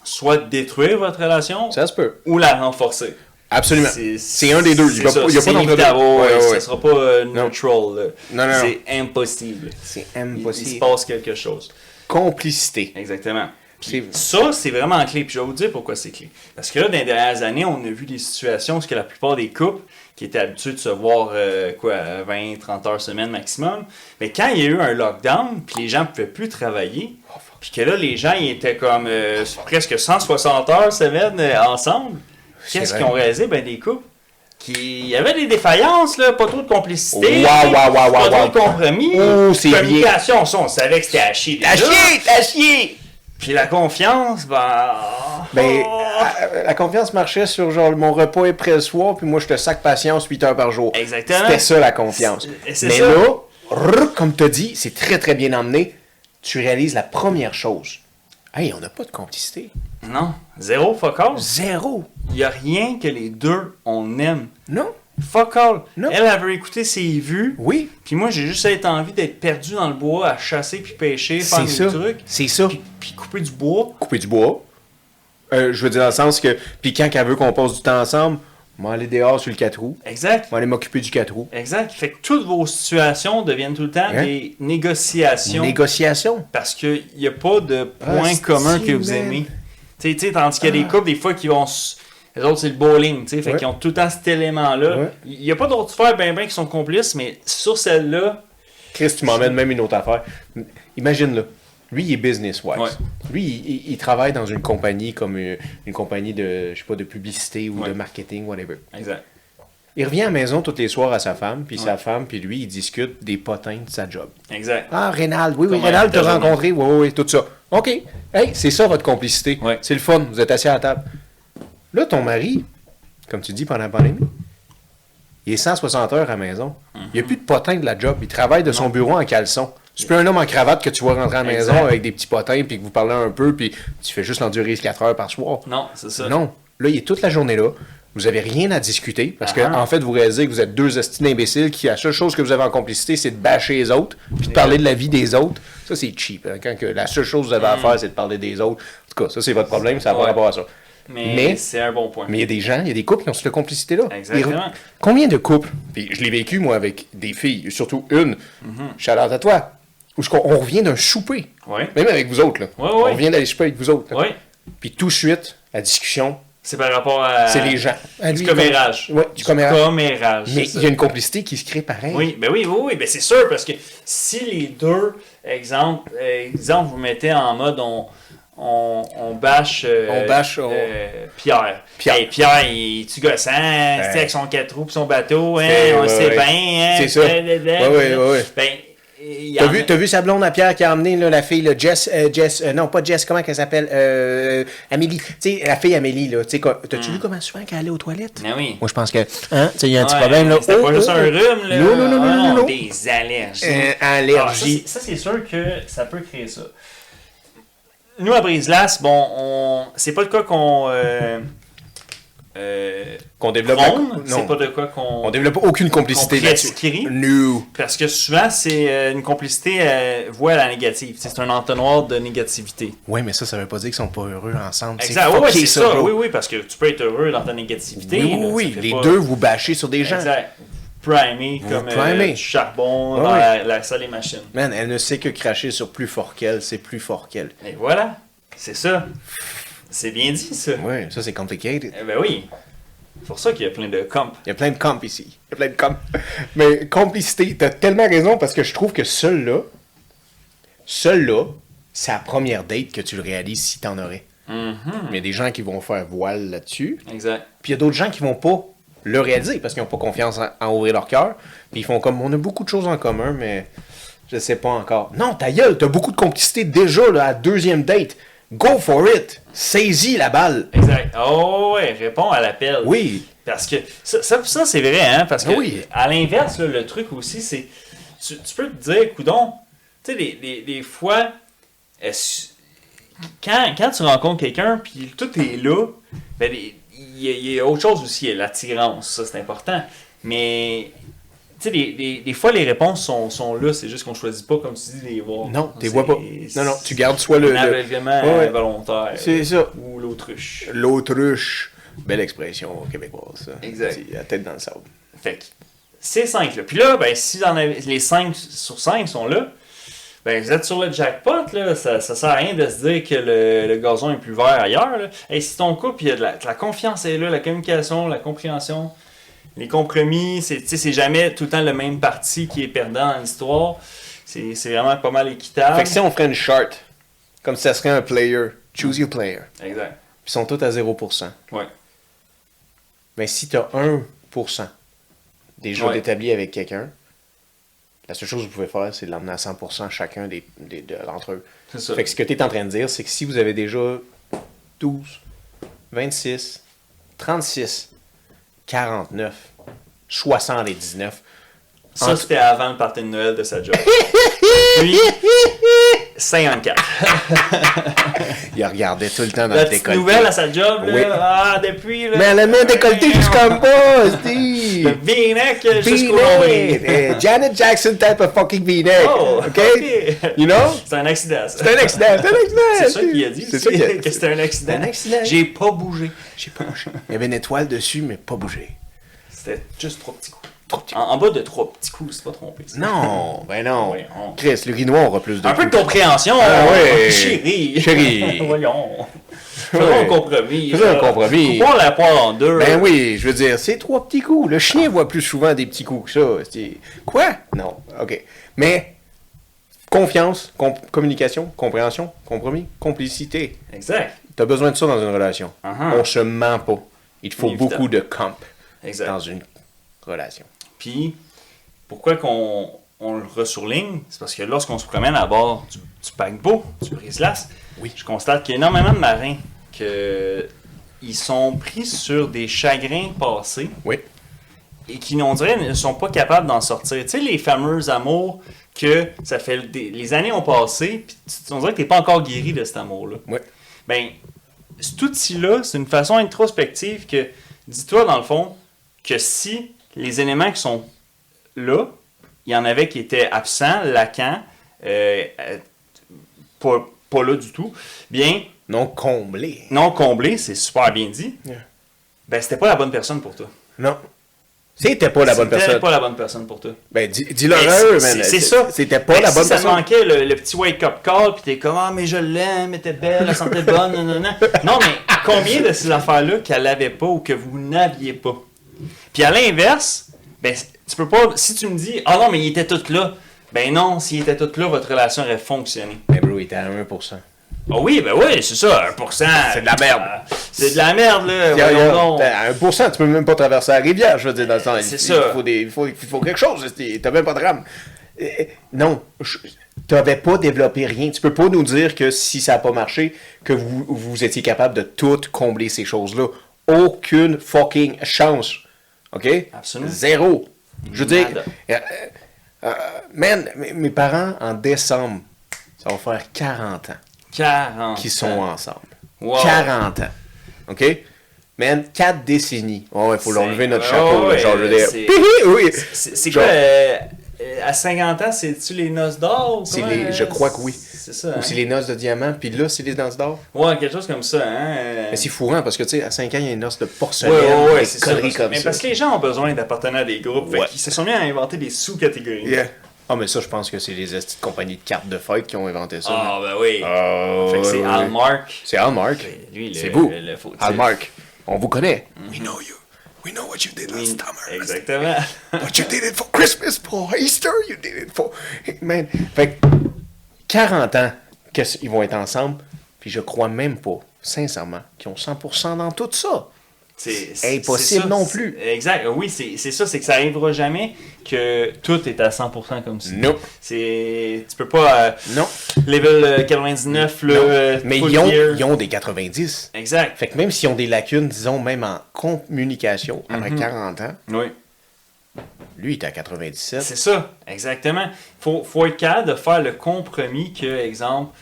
soit détruire votre relation Ça se peut. ou la renforcer. Absolument. C'est un des deux. Il C'est n'y a ça, pas c'est d'entre-deux. inévitable. Ouais, Ça ouais. ne sera pas neutral. là. Non. C'est impossible. C'est Il se impossible. passe quelque chose. Complicité. Exactement. C'est- Ça, c'est vraiment clé. Puis je vais vous dire pourquoi c'est clé. Parce que là, dans les dernières années, on a vu des situations où que la plupart des couples qui étaient habitués de se voir 20, 30 heures semaine maximum, mais quand il y a eu un lockdown, puis les gens ne pouvaient plus travailler, puis que là, les gens ils étaient comme presque 160 heures semaine ensemble, qu'est-ce vrai. qu'ils ont réalisé? Ben, des couples il y avait des défaillances, là, pas trop de complicité, Wow. pas trop de compromis. Oh, c'est Communication, ça, on savait que c'était à chier. déjà. T'as chier! Puis la confiance, Ben, la confiance marchait sur genre mon repas est prêt le soir, puis moi je te sac patience 8 heures par jour. Exactement. C'était ça la confiance. C'est Mais ça. là, comme tu as dit, c'est très très bien emmené. Tu réalises la première chose. Hey, on n'a pas de complicité. Non, zéro fuck all. Zéro. Il n'y a rien que les deux, on aime. Non? Fuck all. Non. Elle avait écouté ses vues. Oui. Puis moi, j'ai juste été envie d'être perdu dans le bois, à chasser puis pêcher, faire C'est des ça. trucs. C'est ça. Puis couper du bois. Couper du bois. Je veux dire dans le sens que, puis quand elle veut qu'on passe du temps ensemble, on va aller dehors sur le 4 roues. Exact. On va aller m'occuper du 4 roues. Exact. Fait que toutes vos situations deviennent tout le temps Hein? des négociations. Négociation. Parce qu'il n'y a pas de point Ah, commun c'est que vous man. aimez. Tu sais, tandis qu'il y a des couples, des fois, qui vont... Les autres, c'est le bowling, tu sais. Fait Ouais. qu'ils ont tout le temps cet élément-là. Ouais. Il n'y a pas d'autres sphères ben qui sont complices, mais sur celle-là... Chris, tu m'emmènes même une autre affaire. Imagine-le. Lui, il est business-wise. Ouais. Lui, il travaille dans une compagnie comme une compagnie de, je sais pas, de publicité ou Ouais. de marketing, whatever. Exact. Il revient à la maison tous les soirs à sa femme, puis Ouais. sa femme, puis lui, ils discutent des potins de sa job. Exact. Ah, Rénal, oui, Comment Rénal ta t'a journée? rencontré, oui, tout ça. OK. Hey, c'est ça votre complicité. Ouais. C'est le fun, vous êtes assis à la table. Là, ton mari, comme tu dis pendant la pandémie, il est 160 heures à la maison. Il n'y a plus de potin de la job. Il travaille de son bureau en caleçon. C'est plus un homme en cravate que tu vois rentrer à la maison Exact. avec des petits potins puis que vous parlez un peu puis tu fais juste l'endurer 4 heures par soir. Non, c'est ça. Non. Là, il est toute la journée là. Vous avez rien à discuter parce que Ah. en fait, vous réalisez que vous êtes deux estis d'imbéciles qui, la seule chose que vous avez en complicité, c'est de bâcher les autres puis de parler de la vie des autres. Ça, c'est cheap. Hein, quand que la seule chose que vous avez à faire, c'est de parler des autres. En tout cas, ça, c'est votre problème. Ça n'a pas Ouais. rapport à ça. Mais c'est un bon point. Mais il y a des gens, il y a des couples qui ont cette complicité-là. Exactement. Combien de couples, puis je l'ai vécu, moi, avec des filles, surtout une, shout-out à toi, où on revient d'un souper, Oui. même avec vous autres, là. Ouais, On ouais. revient d'aller souper avec vous autres. là. Oui. Puis tout de suite, la discussion, C'est par rapport à... c'est les gens. Ah, Du lui, commérage. Ouais, du commérage. commérage. Mais c'est ça. il y a une complicité qui se crée pareil. Oui, ben c'est sûr, parce que si les deux, exemple, vous mettez en mode on bâche, On bâche, Pierre. Pierre. Hey, Pierre, tu gossant, c'est avec son 4 roues et son bateau, hein, C'est- on ouais, sait ouais. bien. Hein, C'est ça. Ouais. Ben, il y T'as en a- vu sa blonde à Pierre qui a emmené là, la fille, là, non pas Jess, comment qu'elle s'appelle? Amélie. Tu sais, la fille Amélie, là. Tu sais, t'as-tu vu comment souvent qu'elle allait aux toilettes? Ah oui. Moi, je pense que, hein, tu sais, il y a un petit Ouais, problème, là. C'était pas juste un rhume, là. Non. Des allergies. Allergie. Ça, c'est sûr que ça peut créer ça. Nous, à Brise-Glace, bon, c'est pas le cas qu'on Qu'on développe. prône, c'est Non. pas de quoi qu'on On développe aucune complicité qu'on là-dessus. prescrit. No. Parce que souvent, c'est une complicité vouée à la négative. C'est un entonnoir de négativité. Ouais, mais ça veut pas dire qu'ils sont pas heureux ensemble. Exact. Oui, fucké, c'est ça. bro. Oui, parce que tu peux être heureux dans ta négativité. Oui, là, ça oui. fait Les pas- deux, vous bâchez sur des gens. Exact. Primé comme primé. du charbon Ouais, dans ouais. la salle des machines. Man, elle ne sait que cracher sur plus fort qu'elle, c'est plus fort qu'elle. Et voilà. C'est ça. C'est bien dit, ça. Ouais, ça c'est complicated. Eh ben oui. C'est pour ça qu'il y a plein de comp. Il y a plein de comp ici. Il y a plein de comp. Mais complicité, t'as tellement raison parce que je trouve que seul là, c'est la première date que tu le réalises si t'en aurais. Mais il y a des gens qui vont faire voile là-dessus. Exact. Puis il y a d'autres gens qui vont pas le réaliser parce qu'ils n'ont pas confiance en ouvrir leur cœur. Puis ils font comme, on a beaucoup de choses en commun, mais je sais pas encore. Non, ta gueule, t'as beaucoup de complicité déjà là, à la deuxième date. Go for it! Saisis la balle! Exact. Oh ouais, réponds à l'appel. Oui! Parce que ça c'est vrai, hein? Parce que Ah oui. à l'inverse, là, le truc aussi, c'est. Tu peux te dire, coudon, tu sais, des fois, quand tu rencontres quelqu'un, puis tout est là, ben, il y a autre chose aussi, il y a l'attirance, ça c'est important. Mais, tu sais, des fois les réponses sont là, c'est juste qu'on choisit pas, comme tu dis, de les voir. Non, tu les vois pas. Non, tu gardes soit le... L'aveuglement volontaire. C'est ça. Ou l'autruche. L'autruche. Belle expression québécoise, ça. Exact. C'est la tête dans le sable. Fait que, ces 5 là. Puis là, ben, si les 5 sur 5 sont là, ben, vous êtes sur le jackpot, là. Ça sert à rien de se dire que le gazon est plus vert ailleurs, là. Hey, si ton couple, il y a de la confiance est là, la communication, la compréhension, les compromis, c'est jamais tout le temps le même parti qui est perdant dans l'histoire. C'est vraiment pas mal équitable. Fait que si on ferait une chart, comme si ça serait un player, choose your player, Exact. puis ils sont tous à 0%. Ouais. Mais si tu as 1% déjà d'établi avec quelqu'un, la seule chose que vous pouvez faire, c'est de l'emmener à 100% chacun d'entre eux. C'est ça. Fait que ce que tu es en train de dire, c'est que si vous avez déjà 12, 26, 36, 49, 79... Ça, c'était avant le party de Noël de sa job. Puis, 54. Il regardait tout le temps dans La le petite décolleté. nouvelle à sa job, là, Oui. depuis... Là, Mais elle a mis un décolleté jusqu'en bas, Steve! Le V-neck jusqu'au nombril. Janet Jackson type of fucking V-neck. Oh, OK? ok. You know? C'est un accident, ça. C'est un accident, c'est un accident! C'est ça qu'il a dit, C'est ça qu'il a dit. que c'était un accident. C'est un accident. J'ai pas bougé. J'ai pas bougé. Il y avait une étoile dessus, mais pas bougé. C'était juste 3 petits coups. Trop petit. En bas de 3 petits coups, c'est pas trompé. Ça. Non, ben non. Oui, Chris, le Grinois aura plus de Un peu de coups. compréhension. Ah ouais. Chérie. Chérie. Voyons. Faisons un compromis. Faisons un compromis. Coupons la poire en deux. Ben oui, je veux dire, c'est 3 petits coups. Le chien voit plus souvent des petits coups que ça. Quoi? Non, OK. Mais confiance, communication, compréhension, compromis, complicité. Exact. T'as besoin de ça dans une relation. Uh-huh. On se ment pas. Il te faut Évidemment. beaucoup de comp Exact. dans une relation. Puis, pourquoi qu'on le ressurligne? C'est parce que lorsqu'on se promène à bord du paquebot, du brise-glace, je constate qu'il y a énormément de marins ils sont pris sur des chagrins passés Oui. et qui, on dirait, ne sont pas capables d'en sortir. Tu sais, les fameux amours que ça fait les années ont passé, puis on dirait que t'es pas encore guéri de cet amour-là. Oui. Ben, cet outil-là, c'est une façon introspective que, dis-toi dans le fond, que si les éléments qui sont là, il y en avait qui étaient absents, laquants, pas là du tout, bien... Non comblé. Non comblé, c'est super bien dit. Yeah. Ben, c'était pas la bonne personne pour toi. Non. C'était pas la bonne personne. C'était pas la bonne personne pour toi. Ben, dis-le eux, man. C'est ça. C'était pas Ben, la bonne si ça personne. manquait le petit wake-up call, puis t'es comme, ah, mais je l'aime, elle était belle, elle sentait bonne, nanana. Non, mais combien de ces affaires-là qu'elle avait pas ou que vous n'aviez pas? Puis à l'inverse, ben, tu peux pas, si tu me dis, ah non, mais il était tout là, ben non, s'il était tout là, votre relation aurait fonctionné. Mais bro, il était à 1%. Ah oui, ben oui, c'est ça, 1%. C'est de la merde. C'est de la merde, là. Voyons donc. À 1%, tu peux même pas traverser la rivière, je veux dire, dans le temps. C'est ça. Il faut quelque chose. T'as même pas de rame. Non, t'avais pas développé rien. Tu peux pas nous dire que si ça a pas marché, que vous étiez capable de tout combler ces choses-là. Aucune fucking chance. OK? Absolument. Zéro. Je veux dire, Nada. man, mes parents, en décembre, ça va faire 40 ans 40 qui sont ensemble. Wow. 40 ans. OK? Man, 4 décennies. Oh, il faut leur lever notre Ouais, chapeau. ouais, là, genre, je veux dire, c'est- oui. C'est Genre- quoi, à 50 ans, c'est-tu les noces d'or? C'est comment, je crois que oui. C'est ça, hein? Ou c'est les noces de diamant, puis là, c'est les noces d'or. Ouais, quelque chose comme ça, hein? Mais c'est fourrant, parce que, tu sais, à 5 ans, il y a une noce de Ouais, porcelaine, ouais, des c'est ça. conneries comme Mais ça. parce que les gens ont besoin d'appartenir à des groupes. Ouais. Ils se sont mis à inventer des sous-catégories. Yeah. Ah, mais ça, je pense que c'est les estis de compagnies de cartes de fête qui ont inventé ça. Ah, ben oui. Ah, Fait que c'est ouais. Hallmark. C'est Hallmark. Lui, C'est vous. le fautif. Hallmark. On vous connaît. We know you. We know what you did last summer. Exactement. But you did it for Christmas, for Easter, you did it for... Man, fait que 40 ans qu'ils vont être ensemble, puis je crois même pas, sincèrement, qu'ils ont 100% dans tout ça. C'est Impossible ça. non plus. Exact. Oui, c'est ça. C'est que ça arrivera jamais que tout est à 100% comme ça. Non. Tu peux pas... Non. Level 99, là, Mais full ils gear. ont des 90. Exact. Fait que même s'ils ont des lacunes, disons, même en communication, après 40 ans, Oui. lui, il est à 97. C'est ça, exactement. Faut être capable de faire le compromis que, exemple,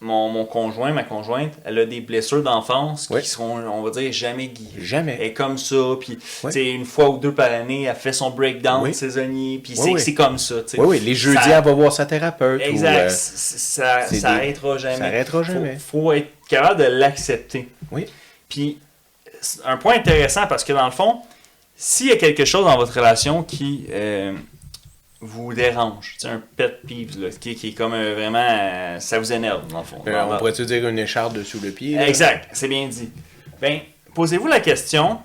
mon conjoint, ma conjointe, elle a des blessures d'enfance Oui. qui seront, on va dire, jamais guéries. Jamais. Elle est comme ça, puis Oui. tu sais, une fois ou deux par année, elle fait son breakdown Oui. saisonnier, puis Oui, oui. c'est comme ça. Tu sais. Oui, oui, les jeudis, Ça- elle va voir sa thérapeute. Exact, Ou, ça c'est des- arrêtera jamais. ça arrêtera jamais. Faut être capable de l'accepter. Oui. Puis, c'est un point intéressant parce que dans le fond, s'il y a quelque chose dans votre relation qui vous dérange, tu sais, un pet peeve, là, qui est comme vraiment, ça vous énerve dans le fond. on pourrait-tu dire une écharpe dessous le pied? Là? Exact, c'est bien dit. Ben, posez-vous la question,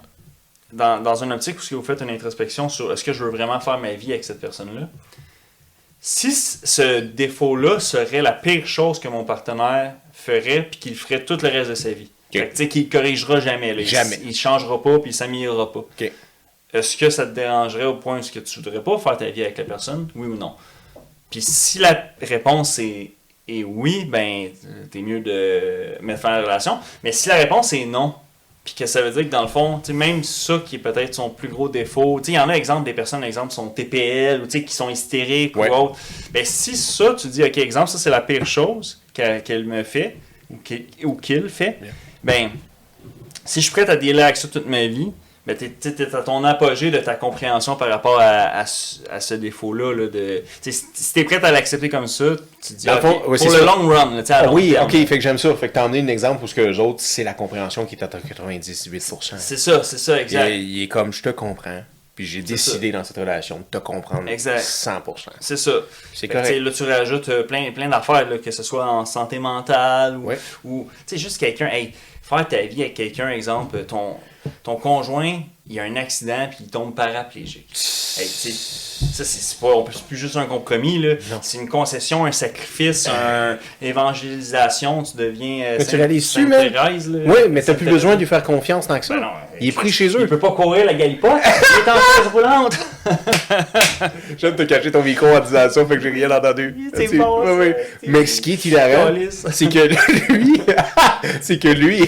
dans une optique où vous faites une introspection sur est-ce que je veux vraiment faire ma vie avec cette personne-là, si ce défaut-là serait la pire chose que mon partenaire ferait, puis qu'il ferait tout le reste de sa vie. Okay. Fait que, tu sais, qu'il ne corrigera jamais. Là. Jamais. Il ne changera pas, puis il ne s'améliorera pas. OK. Est-ce que ça te dérangerait au point où tu ne voudrais pas faire ta vie avec la personne, oui ou non? Puis si la réponse est oui, ben, t'es mieux de mettre fin à la relation. Mais si la réponse est non, puis que ça veut dire que dans le fond, même ça qui est peut-être son plus gros défaut, il y en a exemple des personnes, exemple, qui sont TPL ou qui sont hystériques Ouais. ou autre. Ben, si ça, tu dis, OK, exemple, ça c'est la pire chose qu'elle me fait ou qu'il fait, Yeah. ben, si je suis prêt à dealer avec ça toute ma vie, ben, t'es à ton apogée de ta compréhension par rapport à ce défaut-là. Là, si t'es prêt à l'accepter comme ça, tu te dis, Dans le fond, OK, ouais, pour c'est le ça. long run, là, à long Oui, terme. ok, fait que j'aime ça. Fait que t'as emmené un exemple où ce que les autres, c'est la compréhension qui est à 98%. C'est ça, exact. Il est comme, je te comprends, puis j'ai décidé dans cette relation de te comprendre Exact. 100%. C'est ça. C'est Fait que, correct. tu sais, là, tu rajoutes plein d'affaires, là, que ce soit en santé mentale ou, Ouais. ou tu sais, juste quelqu'un, hey, faire ta vie avec quelqu'un, exemple, ton conjoint, il a un accident puis il tombe paraplégique. Hey, tu sais, ça, c'est plus juste un compromis, là. Non. C'est une concession, un sacrifice, une évangélisation, tu deviens Mais tu réalises-tu, man? Thérèse, là. Oui, mais t'as plus Sainte besoin de Thérèse. lui faire confiance tant que ça. Ben non, Il est pris chez Il eux. peut pas courir la galipote, il est en chaise roulante. J'aime te cacher ton micro en disant ça, fait que j'ai rien entendu. C'est Tu- bon, ouais, ça. ouais. Mais ce qui est hilarant, Calice. c'est que lui,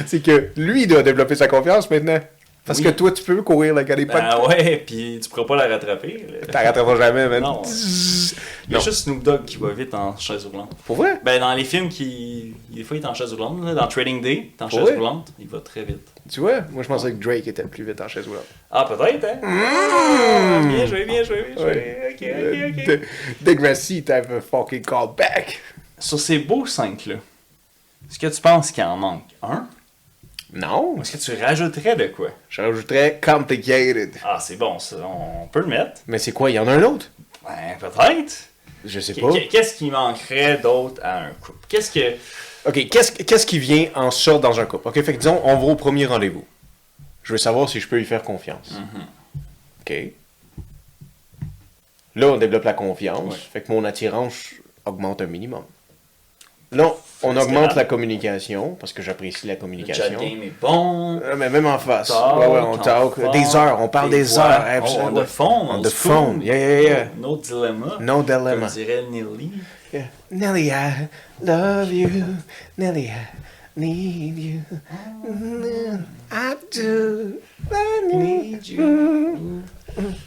c'est que lui doit développer sa confiance maintenant. Parce Oui. que toi, tu peux courir la galipote. Ben ouais, puis tu pourras pas la rattraper. Là. T'arrêteras jamais, man. Non. Il y a juste Snoop Dogg qui va vite en chaise roulante. Pour vrai? Ben dans les films des fois il est en chaise roulante, là. Dans Trading Day, il est en chaise Ouais. roulante, il va très vite. Tu vois? Moi, je pensais que Drake était plus vite en chaise roulante. Ah peut-être, hein? Ah, bien joué. Ouais. Ok. Degrassi type of fucking callback. Sur ces beaux 5-là, est-ce que tu penses qu'il en manque un? Non. Ou est-ce que tu rajouterais de quoi? Je rajouterais complicated. Ah c'est bon, ça, on peut le mettre. Mais c'est quoi? Il y en a un autre? Ben peut-être. Je sais pas. Qu'est-ce qui manquerait d'autre à un couple? Qu'est-ce que... OK, qu'est-ce qui vient en sorte dans un couple? OK, fait que disons, on va au premier rendez-vous. Je veux savoir si je peux y faire confiance. OK. Là, on développe la confiance. Ouais. Fait que mon attirance augmente un minimum. Là, on C'est augmente grave. la communication, parce que j'apprécie la Le chat communication. game est bon. Mais même en face. Talk, Ouais, on talk. on Des heures, on parle des voix. heures. Oh, on Ouais. the phone. On old the school. phone. Yeah. No dilemma. No dilemma. Comme dirait Nelly. Yeah. Nelly, I love you. Nelly, I need you. I do. I need you.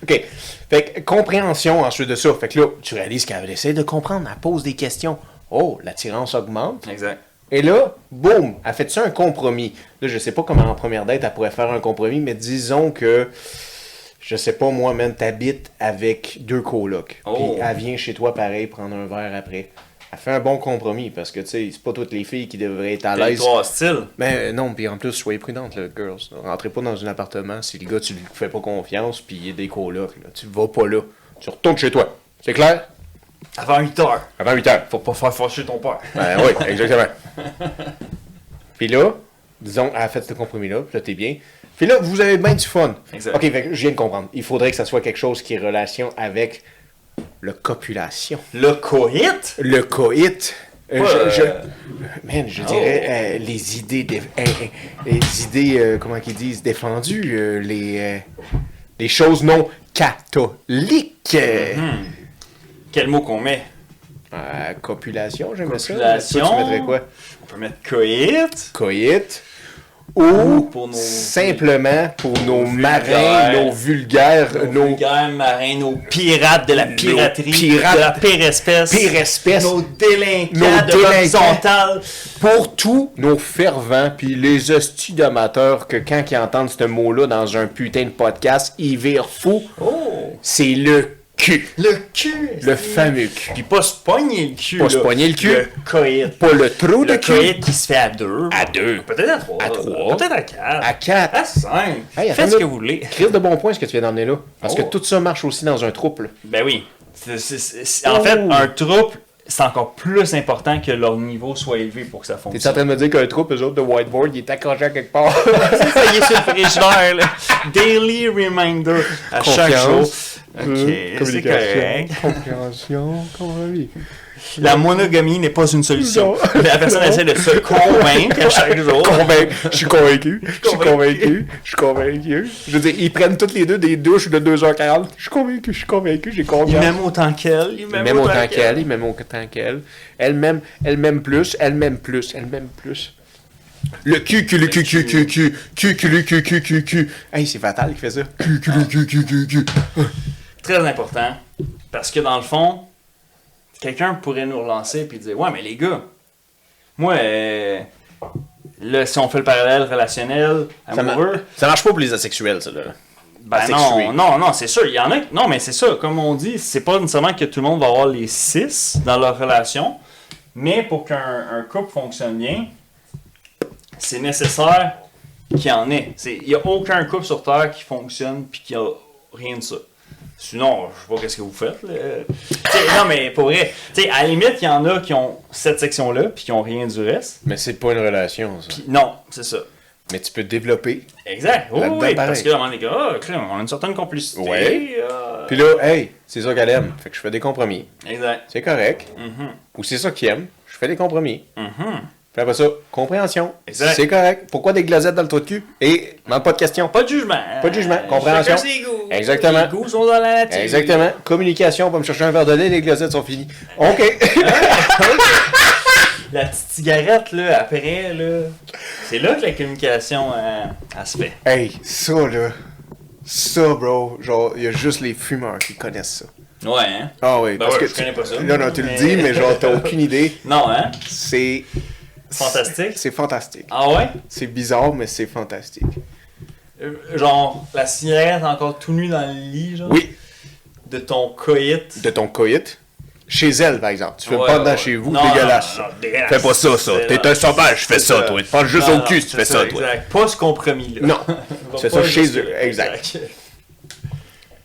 OK. Fait que compréhension ensuite de ça. Fait que là, tu réalises qu'elle essaie de comprendre. Elle pose des questions. Oh, l'attirance augmente. Exact. Et là, boum, elle fait ça un compromis. Là, je sais pas comment en première date elle pourrait faire un compromis, mais disons que, je sais pas, moi, man, t'habites avec 2 colocs. Oh. Puis elle vient chez toi pareil, prendre un verre après. Elle fait un bon compromis parce que, tu sais, c'est pas toutes les filles qui devraient être à l'aise. Territoire hostile. Mais non, puis en plus, soyez prudentes, là, girls. Rentrez pas dans un appartement si le gars, tu lui fais pas confiance, puis il y a des colocs, là. Tu vas pas là. Tu retournes chez toi. C'est clair? Avant 8 heures. Avant 8 heures. Faut pas faire fâcher ton père. Ben oui, exactement. Puis là, disons, elle a fait ce compromis-là, puis là, t'es bien. Puis là, vous avez bien du fun. Exact. OK, fait que je viens de comprendre. Il faudrait que ça soit quelque chose qui est relation avec le copulation. Le coït? Le coït. Man, je Oh. dirais les idées, comment qu'ils disent, défendues, les choses non catholiques. Quel mot qu'on met? Copulation, j'aimerais ça. Copulation. Toi, tu mettrais quoi? On peut mettre coït. Coït. ou pour nos simplement pour nos vulgaires, marins, nos vulgaires, nos vulgaires marins, nos pirates de la piraterie, de la pire espèce, nos délinquants de l'horizontale. Pour tous nos fervents, puis les hosties d'amateurs que quand ils entendent ce mot-là dans un putain de podcast, ils virent fous. C'est le cul. Le cul. Le fameux cul. Puis pas se pogner le cul. Pas se pogner le cul. Le coït. Pas le trou de cul. Le coït qui se fait à 2. À 2. Peut-être à 3. À 3. Peut-être à 4. À 4. À 5. Hey, faites ce que vous voulez. Crise de bon point ce que tu viens d'emmener là. Parce que tout ça marche aussi dans un trouble. Ben oui. En fait, un trouble, c'est encore plus important que leur niveau soit élevé pour que ça fonctionne. T'es en train de me dire qu'un trouble, eux autres, de whiteboard, il est accroché à quelque part. C'est ça, il est sur le frigidaire, là. Daily reminder à chaque jour. Ok, c'est correct. Compréhension, compromis. La monogamie n'est pas une solution. La personne essaie de se convaincre à chaque jour. Je suis convaincu. Je veux dire, ils prennent toutes les deux des douches de 2h40. Je suis convaincu, j'ai confiance. Il m'aime autant qu'elle. Il m'aime autant qu'elle. Elle m'aime plus. Le cul. Hey, c'est Fatal qui fait ça. Cul. Très important. Parce que dans le fond, quelqu'un pourrait nous relancer et dire ouais, mais les gars, moi, là, si on fait le parallèle relationnel, amoureux. Ça marche pas pour les asexuels, ça, là. Ben non, c'est sûr. Il y en a. Non, mais c'est ça. Comme on dit, c'est pas nécessairement que tout le monde va avoir les 6 dans leur relation. Mais pour qu'un couple fonctionne bien, c'est nécessaire qu'il y en ait. Il n'y a aucun couple sur Terre qui fonctionne puis qui a rien de ça. Sinon, je sais pas qu'est-ce que vous faites. Non, mais pour vrai, à la limite, il y en a qui ont cette section-là puis qui ont rien du reste. Mais c'est pas une relation, ça. Pis, non, c'est ça. Mais tu peux développer. Exact. Oui, parce que là, les gars, on a une certaine complicité. Ouais. Puis là, hey, c'est ça qu'elle aime. Fait que je fais des compromis. Exact. C'est correct. Ou c'est ça qu'il aime. Je fais des compromis. Puis après ça, compréhension. Exact. C'est correct. Pourquoi des glazettes dans le trou de cul? Et même pas de question. Pas de jugement. Pas de jugement. Compréhension. Chacun ses goûts. Exactement. Les goûts sont dans la nature. Exactement. Communication. On va me chercher un verre de lait, les glazettes sont finies. OK. La petite cigarette, là, après, là. C'est là que la communication, elle se fait. Hey, ça, là. Ça, bro. Genre, il y a juste les fumeurs qui connaissent ça. Ouais, hein? Ah oui, ben parce ouais, que je connais pas ça. Non, tu le dis, mais genre, t'as aucune idée. Non, hein? C'est... Fantastique? C'est fantastique. Ah ouais? C'est bizarre, mais c'est fantastique. Genre, la cigarette encore tout nue dans le lit, genre? Oui. De ton coït. De ton coït. Chez elle, par exemple. Tu fais pas dedans chez vous, non, dégueulasse. Non, dégueulasse. Fais pas ça. T'es un sauvage, fais ça, toi. Tu penses juste au cul si tu fais ça, toi. Exact. Pas ce compromis-là. Non. C'est ça chez eux. Exact.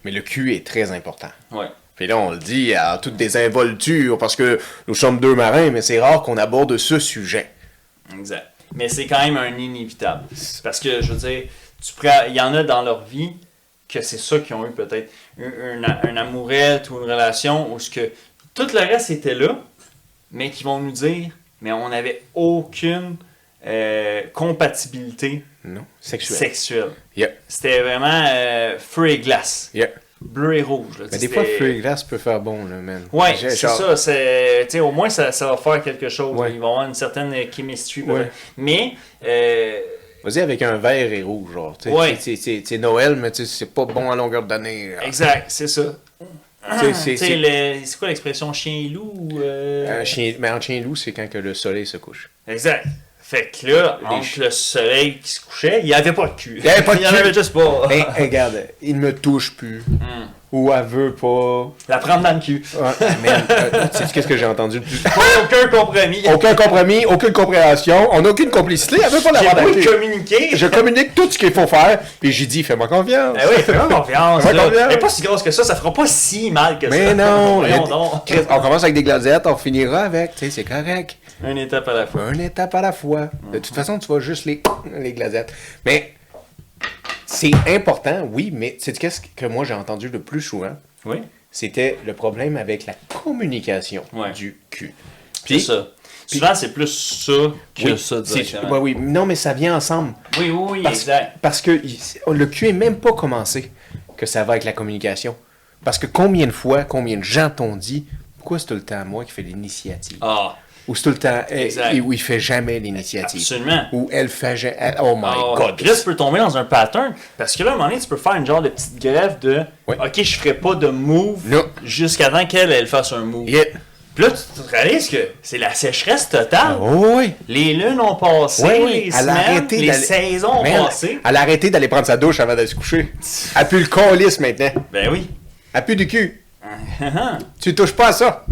Mais le cul est très important. Ouais. Puis là, on le dit à toutes des involtures parce que nous sommes deux marins, mais c'est rare qu'on aborde ce sujet. Exact. Mais c'est quand même un inévitable. Parce que, je veux dire, il y en a dans leur vie que c'est ça qui ont eu peut-être un amourette ou une relation où ce que tout le reste était là, mais qui vont nous dire, mais on n'avait aucune compatibilité sexuelle. Yeah. C'était vraiment feu et glace. Yeah. Bleu et rouge. Là, mais des fois, feu et glace peut faire bon, là, man. Ouais, c'est ça. Au moins, ça va faire quelque chose. Ouais. Ils vont avoir une certaine chemistry. Ouais. Mais... vas-y avec un vert et rouge, genre. Ouais. C'est Noël, mais c'est pas bon à longueur d'année. Exact, c'est ça. C'est quoi l'expression chien et loup? Mais en chien et loup, c'est quand que le soleil se couche. Exact. Fait que là, entre le soleil qui se couchait, il n'y avait pas de cul. Il n'y avait pas de cul. Il n'y en avait juste pas. Hey, regarde, il me touche plus. Ou elle veut pas. La prendre dans le cul. Sais-tu qu'est-ce que j'ai entendu le plus? Aucun compromis. Aucun compromis, aucune compréhension. On n'a aucune complicité. Elle veut pas l'avoir d'acté. Je communique tout ce qu'il faut faire. Puis j'ai dit, fais-moi confiance. Ben oui, fais-moi confiance. Elle n'est pas si grosse que ça. Ça fera pas si mal que ça. Mais non. Chris, on commence avec des glazettes, on finira avec. Tu sais, c'est correct. Une étape à la fois. Une étape à la fois. De toute façon, tu vas juste les glazettes. Mais c'est important, oui, mais c'est qu'est-ce que moi j'ai entendu le plus souvent? Oui. C'était le problème avec la communication du cul. Puis, c'est ça. Souvent, c'est plus ça que ça, directement. Oui, non, mais ça vient ensemble. Oui, exact. Parce que le cul n'est même pas commencé que ça va avec la communication. Parce que combien de gens t'ont dit, pourquoi c'est tout le temps moi qui fais l'initiative? Ah, Où c'est tout le temps, Exact. et où il fait jamais l'initiative. Absolument. Où elle fait jamais. Oh my God. Puis là, tu peux tomber dans un pattern. Parce que là, à un moment donné, tu peux faire une genre de petite grève de Ouais. OK, je ferai pas de move Non. jusqu'à temps qu'elle elle fasse un move. Yeah. Puis là, tu te réalises que c'est la sécheresse totale. Oh, oui. Les lunes ont passé, Ouais, oui. les Elle a semaines, arrêté les d'aller- saisons ont Man, passé. Elle a arrêté d'aller prendre sa douche avant d'aller se coucher. Elle pue le calice maintenant. Ben oui. Elle pue du cul. Tu touches pas à ça.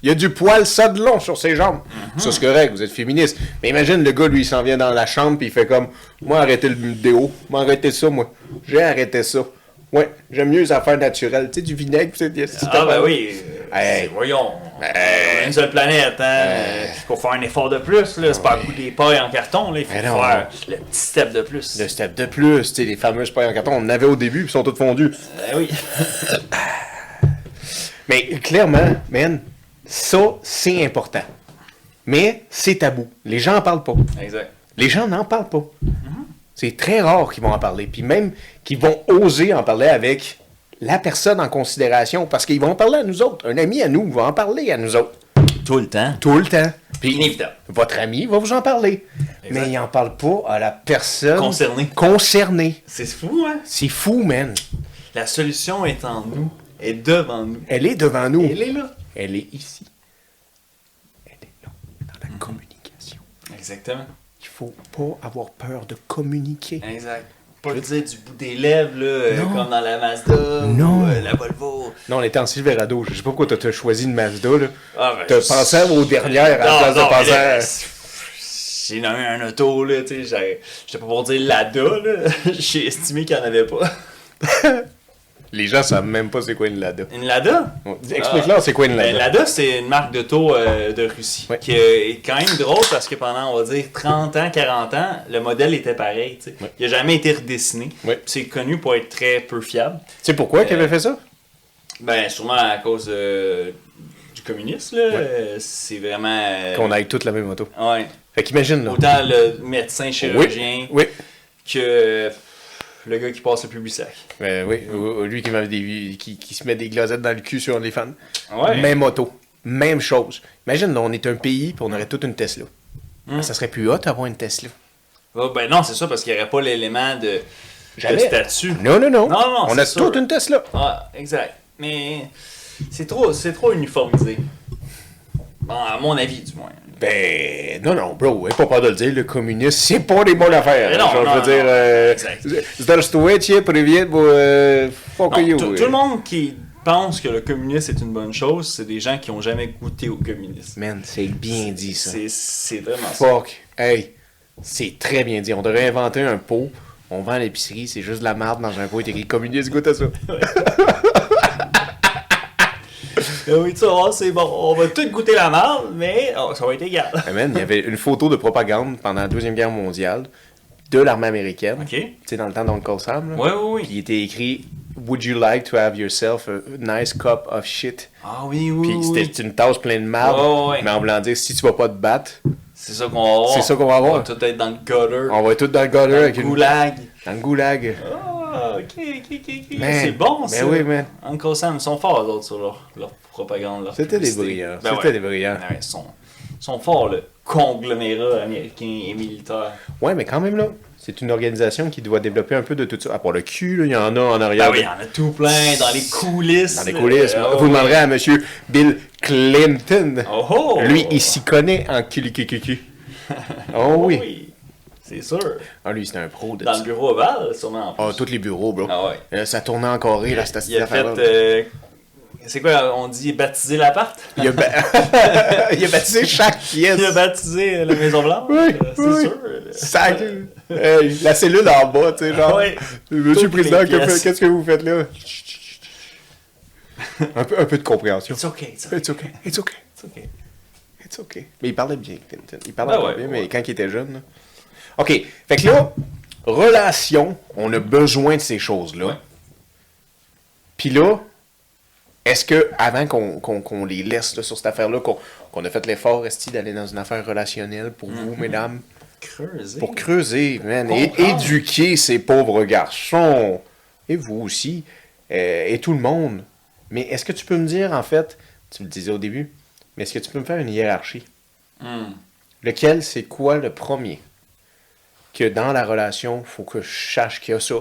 Il y a du poil long sur ses jambes. Ça, c'est correct, vous êtes féministe. Mais imagine, le gars, lui, il s'en vient dans la chambre puis il fait comme moi, arrêtez le déo. Moi, arrêtez ça, moi. J'ai arrêté ça. Ouais, j'aime mieux les affaires naturelles. Tu sais, du vinaigre, c'est Ah ben oui. Hey. Voyons. On a une seule planète, hein. Faut faire un effort de plus, là. C'est pas à coup des pailles en carton, là. Il faut Mais non. faire le petit step de plus. Le step de plus, tu sais, les fameuses pailles en carton, on en avait au début puis ils sont toutes fondues. Ben oui. Mais clairement, man, ça, c'est important. Mais c'est tabou. Les gens en parlent pas. Exact. Les gens n'en parlent pas. C'est très rare qu'ils vont en parler. Puis même qu'ils vont oser en parler avec la personne en considération. Parce qu'ils vont en parler à nous autres. Un ami à nous va en parler à nous autres. Tout le temps. Tout le temps. Puis Inévitable. votre ami va vous en parler. Exact. Mais il n'en parle pas à la personne concernée. C'est fou, hein? C'est fou, man. La solution est en nous. Est devant nous. Elle est devant nous. Elle est là. Elle est ici. Elle est là, dans la communication. Exactement. Il faut pas avoir peur de communiquer. Exact. Pas le dire du bout des lèvres, là, Non. comme dans la Mazda Non. ou la Volvo. Non, on était en Silverado. Je sais pas pourquoi t'as choisi une Mazda, là. Ah, ben, T'as pensé aux dernières à la place de penser à... J'ai nommé un auto, là, tu sais, j'étais pas pour dire Lada, là. J'ai estimé qu'il n'y en avait pas. Les gens savent même pas c'est quoi une Lada. Une Lada? Explique-leur c'est quoi une Ben, Lada. Lada, c'est une marque d'auto de Russie. Ouais. Qui est quand même drôle parce que pendant, on va dire, 30 ans, 40 ans, le modèle était pareil. Tu sais. Ouais. Il n'a jamais été redessiné. Ouais. C'est connu pour être très peu fiable. Tu sais pourquoi qu'il avait fait ça? Ben, sûrement à cause du communisme. Là. C'est vraiment. Qu'on aille toutes la même auto. Ouais. Fait qu'imagine, là. Autant le médecin chirurgien Oui. que le gars qui passe le Publisac. Oui. Lui qui, qui se met des glacettes dans le cul sur les fans. Ouais. Même auto. Même chose. Imagine, là, on est un pays puis on aurait toute une Tesla. Ça serait plus hot d'avoir une Tesla. Oh, ben non, c'est ça, parce qu'il n'y aurait pas l'élément de Jamais. statut. Non. Non, On a c'est sûr. toute une Tesla. Ah, exact. Mais c'est trop uniformisé. Bon, à mon avis, du moins. Ben, non, bro, pas peur de le dire, le communisme, c'est pas des bonnes affaires. Mais non, Genre, non, je veux dire, non, exact. Здравствуйте, привет, fuck Non, you. tout le monde qui pense que le communisme est une bonne chose, c'est des gens qui n'ont jamais goûté au communisme. Man, c'est bien dit, ça. C'est vraiment ça. Fuck. Hey, c'est très bien dit. On devrait inventer un pot, on vend à l'épicerie, c'est juste de la merde dans un pot, il est écrit communiste, goûte à ça. Oui, tu vois, c'est bon. On va tous goûter la merde, mais ça va être égal. Hey, man, il y avait une photo de propagande pendant la Deuxième Guerre mondiale de l'armée américaine. OK. Tu sais, dans le temps d'Uncle Sam. Là. Oui. Puis il était écrit Would you like to have yourself a nice cup of shit? Ah oui. Puis c'était une tasse pleine de marde. Ouais. Mais en voulant dire, si tu vas pas te battre, C'est ça qu'on va avoir. C'est ça qu'on va avoir. On va tout être dans le gutter. on va être tous dans le gutter Dans le avec une... goulag. Dans le goulag. Ah, ok. Man. C'est bon, ça. Ben oui, man. Uncle Sam, ils sont forts, eux autres, sur leur propagande. Leur C'était des publicité. brillants. Ben C'était ouais. des brillants. Ben ouais, ils sont forts, le conglomérat américain et militaire. Ouais, mais quand même, là, c'est une organisation qui doit développer un peu de tout ça. À part le cul, là, il y en a en arrière. Ben oui, il y en a tout plein, dans les coulisses. Dans les coulisses. là. Vous demanderez à monsieur Bill Clinton. Oh! Lui, il s'y connaît en cul. Oh oui. C'est sûr. Ah, lui, c'était un pro de Dans ça. le bureau ovale, sûrement. En plus. Ah, tous les bureaux, bro. Ah ouais. Ça tournait en carré, là, cette Il a affaire-là. fait. C'est quoi, on dit baptiser l'appart? Il a, il a baptisé chaque pièce. Il a baptisé la Maison Blanche. Oui, c'est oui. sûr. Sac. Hey, la cellule en bas, tu sais, genre. Ouais. Monsieur le Toutes Président, les pièces. qu'est-ce que vous faites là? Un peu de compréhension. It's okay. It's okay. It's okay. It's okay. It's okay. Mais il parlait bien, Clinton. Il parlait Ben encore ouais, bien, ouais. mais quand il était jeune. Là. OK. Fait que là, relation, on a besoin de ces choses-là. Ouais. Puis là, est-ce que, avant qu'on les laisse là, sur cette affaire-là, qu'on a fait l'effort, Esti, d'aller dans une affaire relationnelle pour vous, mesdames, Creuser. pour creuser, man, et Comprendre. éduquer ces pauvres garçons, et vous aussi, et tout le monde. Mais est-ce que tu peux me dire, en fait, tu le disais au début, mais est-ce que tu peux me faire une hiérarchie? Lequel, c'est quoi le premier? Que dans la relation, il faut que je sache qu'il y a ça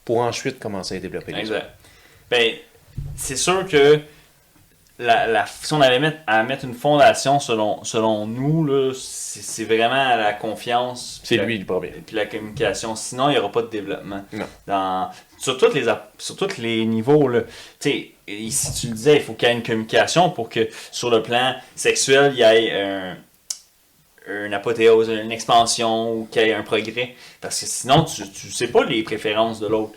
pour ensuite commencer à développer les autres. Exact. Ben, c'est sûr que si on avait à mettre une fondation selon nous, là, c'est vraiment la confiance. C'est lui le premier. Et puis la communication. Sinon, il n'y aura pas de développement. Non. Sur tous les niveaux, là, tu sais, si tu le disais, il faut qu'il y ait une communication pour que sur le plan sexuel, il y ait une apothéose, une expansion ou qu'il y ait un progrès. Parce que sinon, tu sais pas les préférences de l'autre.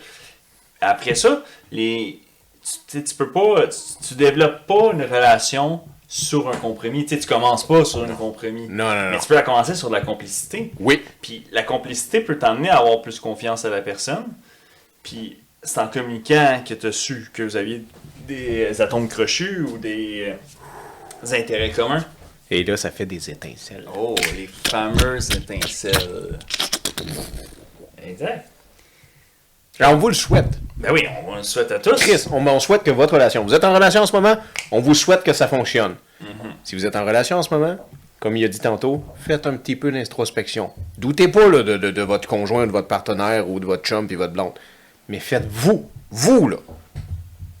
Après ça, tu peux pas, tu développes pas une relation sur un compromis. Tu commences pas sur un compromis. Non. Mais tu peux la commencer sur de la complicité. Oui. Puis la complicité peut t'emmener à avoir plus confiance à la personne. Puis c'est en communiquant que tu as su que vous aviez des atomes crochus ou des intérêts communs. Et là, ça fait des étincelles. Oh, les fameuses étincelles. Exact. Alors, on vous le souhaite. Ben oui, on le souhaite à tous. Chris, on souhaite que votre relation... Vous êtes en relation en ce moment, on vous souhaite que ça fonctionne. Si vous êtes en relation en ce moment, comme il a dit tantôt, faites un petit peu d'introspection. Doutez pas là, de votre conjoint, de votre partenaire ou de votre chum et votre blonde. Mais faites vous là,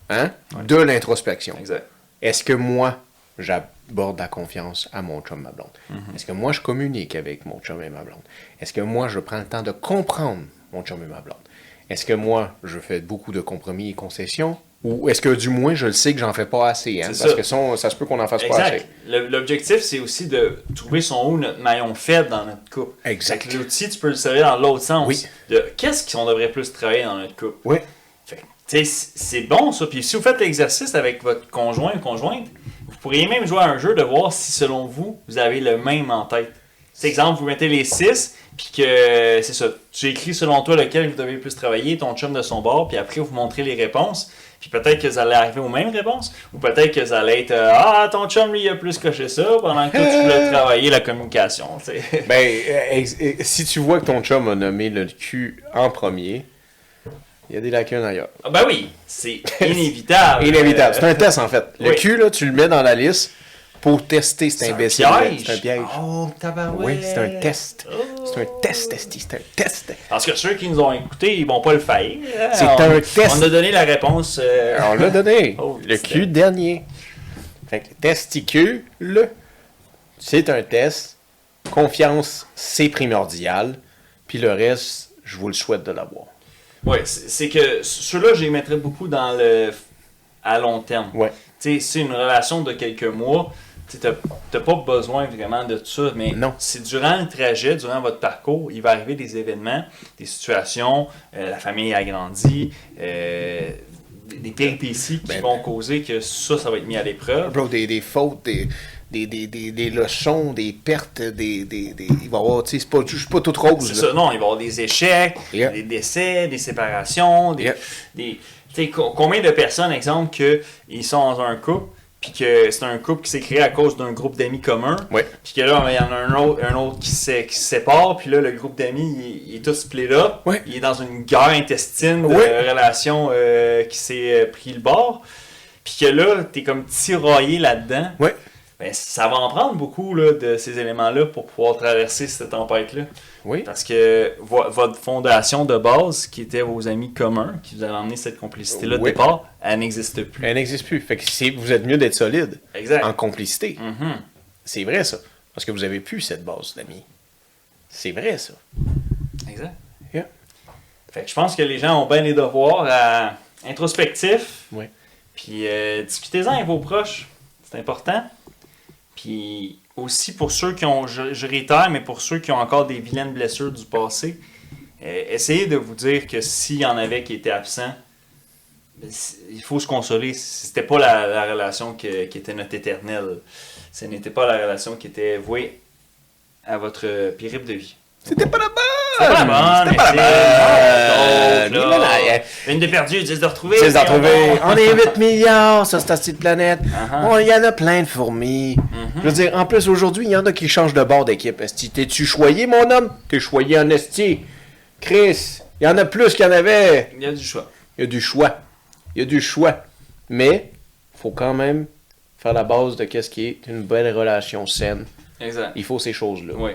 hein, de l'introspection. Exact. Est-ce que moi, j'aborde la confiance à mon chum, ma blonde? Est-ce que moi, je communique avec mon chum et ma blonde? Est-ce que moi, je prends le temps de comprendre mon chum et ma blonde? Est-ce que moi, je fais beaucoup de compromis et concessions? Ou est-ce que du moins, je le sais que j'en fais pas assez? Hein? Parce que ça se peut qu'on n'en fasse pas assez. L'objectif, c'est aussi de trouver son notre maillon faible dans notre couple. Exact. Fait que l'outil, tu peux le servir dans l'autre sens. Oui. De qu'est-ce qu'on devrait plus travailler dans notre couple? Oui. Fait tu sais, c'est bon ça. Puis si vous faites l'exercice avec votre conjoint ou conjointe, vous pourriez même jouer à un jeu de voir si selon vous, vous avez le même en tête. C'est exemple, vous mettez les 6, puis que c'est ça. Tu écris selon toi lequel vous devez plus travailler, ton chum de son bord, puis après vous montrez les réponses. Puis peut-être que vous allez arriver aux mêmes réponses, ou peut-être que vous allez être ton chum lui il a plus coché ça, pendant que toi tu voulais travailler la communication. T'sais. Ben, si tu vois que ton chum a nommé le cul en premier, il y a des lacunes ailleurs. Ah ben oui, c'est inévitable. Inévitable. C'est un test en fait. Le oui. cul, là, tu le mets dans la liste pour tester cet imbécile. C'est un piège. Oh, tabarouette. Oui, c'est un test. C'est un test, Esti. C'est un test. Parce que ceux qui nous ont écoutés, ils vont pas le faire. C'est un test. On a donné la réponse. On l'a donné. Oh, le cul dernier. Fait que testicule, c'est un test. Confiance, c'est primordial. Puis le reste, je vous le souhaite de l'avoir. Oui, c'est que ceux-là, je les mettrais beaucoup dans le à long terme. Ouais. Tu sais, c'est une relation de quelques mois. Tu n'as pas besoin vraiment de tout ça, mais non. C'est durant le trajet, durant votre parcours, il va arriver des événements, des situations, la famille agrandit, des péripéties qui vont causer que ça va être mis à l'épreuve. Bro, des fautes, des leçons, des pertes, il va y avoir, tu sais, c'est pas tout rose. C'est ça, non, il va y avoir des échecs, des décès, des séparations, tu sais, combien de personnes, exemple, qu'ils sont dans un couple, puis que c'est un couple qui s'est créé à cause d'un groupe d'amis commun, puis que là, il y en a un autre qui se sépare, puis là, le groupe d'amis, il est tout split up, il est dans une guerre intestine de relations qui s'est pris le bord, puis que là, t'es comme tiraillé là-dedans. Ben, ça va en prendre beaucoup là, de ces éléments-là pour pouvoir traverser cette tempête-là. Oui. Parce que votre fondation de base, qui était vos amis communs, qui vous avait emmené cette complicité-là de départ, elle n'existe plus. Elle n'existe plus. Fait que vous êtes mieux d'être solide en complicité. Mm-hmm. C'est vrai, ça. Parce que vous avez plus cette base d'amis. C'est vrai, ça. Exact. Yeah. Fait que je pense que les gens ont bien des devoirs introspectifs. Oui. Puis discutez-en avec vos proches. C'est important. Puis aussi pour ceux qui ont, je réitère, mais pour ceux qui ont encore des vilaines blessures du passé, essayez de vous dire que s'il y en avait qui étaient absents, il faut se consoler. C'était pas la relation qui était notre éternelle. Ce n'était pas la relation qui était vouée à votre périple de vie. C'était pas la bonne! C'était pas la bonne! C'était pas la bonne! Une de perdue, 10 de retrouver. 10 de retrouver. On est 8 milliards sur cette petite planète. Il y en a plein de fourmis. Je veux dire, en plus, aujourd'hui, il y en a qui changent de bord d'équipe. Esti, t'es-tu choyé, mon homme? T'es choyé en esti. Chris, il y en a plus qu'il y en avait. Il y a du choix. Il y a du choix. Il y a du choix. Mais, faut quand même faire la base de qu'est-ce qui est une belle relation saine Exact. Il faut ces choses-là. Oui.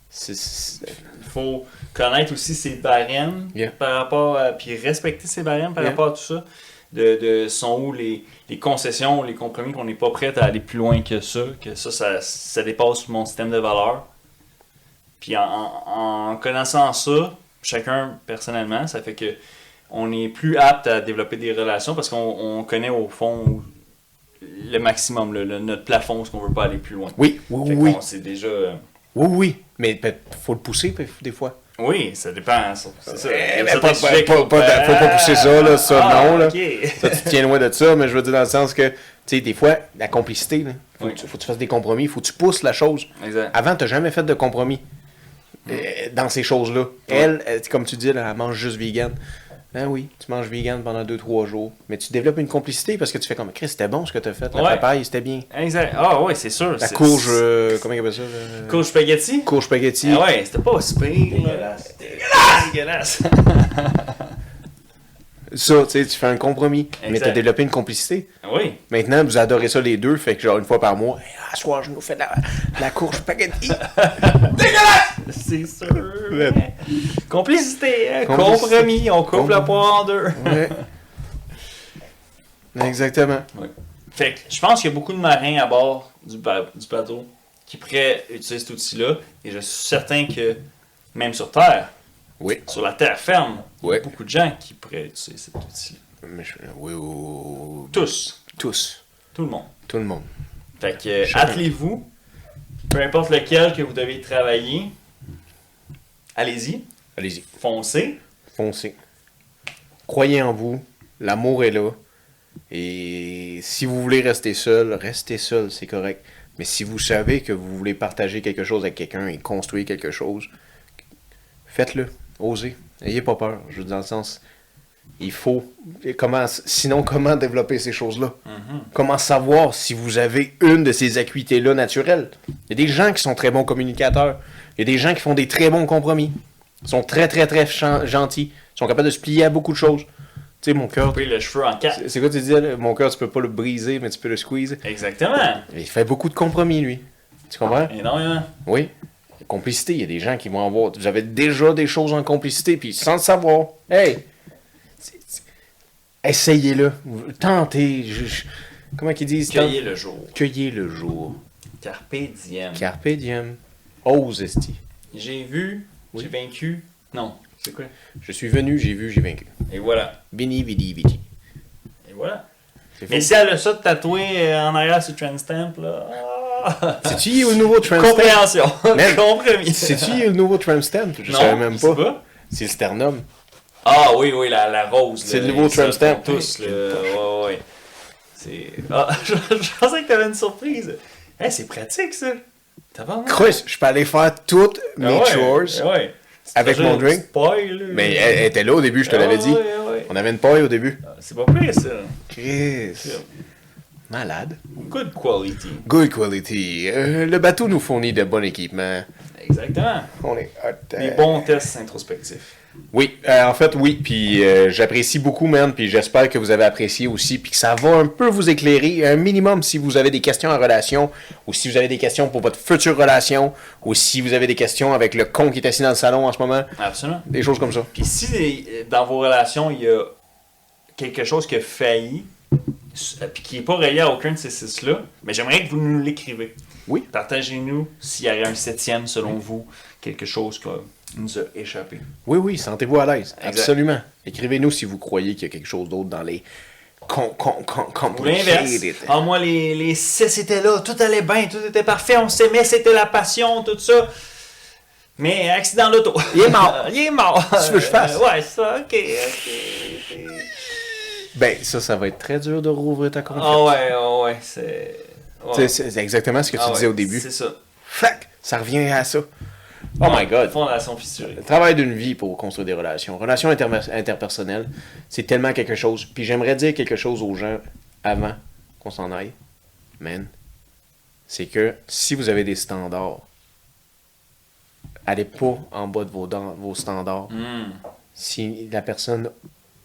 C'est- Il faut connaître aussi ses barèmes Yeah. par rapport à. Puis respecter ses barèmes par Yeah. rapport à tout ça. De sont où les concessions, les compromis qu'on n'est pas prêt à aller plus loin que ça dépasse mon système de valeurs. Puis en connaissant ça, chacun personnellement, ça fait que on est plus apte à développer des relations parce qu'on connaît au fond le maximum, notre plafond, ce qu'on veut pas aller plus loin. Oui, Fait oui, oui. qu'on- c'est déjà. Oui. Mais faut le pousser des fois. Oui, ça dépend. C'est ça. Eh, Il y a mais certains sujets faut pas pousser ça, là, ça, non, là. ok. Ça, tu te tiens loin de ça, mais je veux dire dans le sens que, tu sais, des fois, la complicité, là, faut, Oui. faut que tu fasses des compromis, faut que tu pousses la chose. Exact. Avant, tu n'as jamais fait de compromis dans ces choses-là. Elle, comme tu dis, là, elle mange juste vegan. Ben oui, tu manges vegan pendant 2-3 jours, mais tu développes une complicité parce que tu fais comme, Chris, c'était bon ce que tu as fait, la Ouais. papaye, c'était bien. Exact. Ah ouais, c'est sûr. La courge, comment il appelle ça? Courge spaghetti? Courge spaghetti. Ah ouais, c'était pas super. Dégueulasse. Dégueulasse. Ça, tu sais, tu fais un compromis, mais Exact. tu as développé une complicité. Oui. Maintenant, vous adorez ça les deux, fait que genre une fois par mois, hey, à soir, je nous fais de la courge spaghetti. C'est sûr. Ouais. Complicité, hein? Complicité. Compromis, on coupe la poire en deux. Ouais. Exactement. Fait que je pense qu'il y a beaucoup de marins à bord du bateau qui pourraient utiliser cet outil-là. Et je suis certain que même sur Terre, Oui. sur la terre ferme, il y a Ouais. beaucoup de gens qui pourraient utiliser cet outil-là. Mais oui, oui, oui. Tous. Tous. Tout le monde. Tout le monde. Fait que Chacun. attelez-vous. Peu importe lequel que vous devez travailler. Allez-y. Allez-y. Foncez. Foncez. Croyez en vous. L'amour est là. Et si vous voulez rester seul, restez seul, c'est correct. Mais si vous savez que vous voulez partager quelque chose avec quelqu'un et construire quelque chose, faites-le. Osez. N'ayez pas peur. Je veux dire, dans le sens, il faut. Sinon, comment développer ces choses-là? Comment savoir si vous avez une de ces acuités-là naturelles? Il y a des gens qui sont très bons communicateurs. Il y a des gens qui font des très bons compromis. Ils sont très, très, très gentils. Ils sont capables de se plier à beaucoup de choses. Tu sais, mon cœur. Coupez le cheveu en quatre. C'est quoi tu disais, là? Mon cœur, tu peux pas le briser, mais tu peux le squeeze. Exactement. Il fait beaucoup de compromis, lui. Tu comprends? Énormément. Oui. Complicité, il y a des gens qui vont avoir. Vous avez déjà des choses en complicité, puis sans le savoir. Hey! Essayez-le. Tentez. Comment qu'ils disent? Cueillez le jour. Cueillez le jour. Carpe diem. Carpe diem. Ose, esti. J'ai vu, Oui. j'ai vaincu. Non, c'est quoi? Je suis venu, j'ai vu, j'ai vaincu. Et voilà. Bini, vidi, vidi. Et voilà. C'est Mais fou. si elle a ça de tatoué en arrière sur Transtamp, là. Sais-tu le nouveau tramp stamp? Compréhension. Man. Compromis. Sais-tu le nouveau tramp stamp? Je Non, savais même je sais pas. C'est le sternum. Ah oui, oui, la rose. C'est là, le nouveau ils savent tramp stamp. tous, là. Ouais, ouais. C'est. Ah, je pensais que t'avais une surprise. Hey, c'est pratique, ça. T'as pas Chris, je peux aller faire toutes mes chores ouais. avec mon drink. Paille, Mais elle était là au début, je te l'avais dit. Ouais. On avait une paille au début. C'est pas pire, ça. Chris. Malade. Good quality. Good quality. Le bateau nous fournit de bon équipement. Exactement. On est hot. Des bons tests introspectifs. Oui, en fait, oui. Puis j'apprécie beaucoup, man. Puis j'espère que vous avez apprécié aussi. Puis que ça va un peu vous éclairer. Un minimum si vous avez des questions en relation. Ou si vous avez des questions pour votre future relation. Ou si vous avez des questions avec le con qui est assis dans le salon en ce moment. Absolument. Des choses comme ça. Puis si dans vos relations, il y a quelque chose qui a failli, puis qui n'est pas relié à aucun de ces six-là, mais j'aimerais que vous nous l'écrivez. Oui. Partagez-nous s'il y aurait un septième, selon vous, quelque chose qui nous a échappé. Oui, oui, sentez-vous à l'aise. Exact. Absolument. Écrivez-nous si vous croyez qu'il y a quelque chose d'autre dans les Ou l'inverse. Ah, moi, les six étaient là, tout allait bien, tout était parfait, on s'aimait, c'était la passion, tout ça. Mais accident d'auto. Il est mort. Il est mort. Qu'est-ce que tu veux que je fasse? Ouais, ça, ok. Ben, ça va être très dur de rouvrir ta confiance. Ah ouais, c'est... Ouais. C'est exactement ce que tu Ah disais ouais, au début. C'est ça. Fuck! Ça revient à ça. Oh my god. Fondation fissurée. Le travail d'une vie pour construire des relations. Relations interpersonnelles, c'est tellement quelque chose. Puis j'aimerais dire quelque chose aux gens avant qu'on s'en aille. Man. C'est que si vous avez des standards, allez pas en bas de vos standards. Si la personne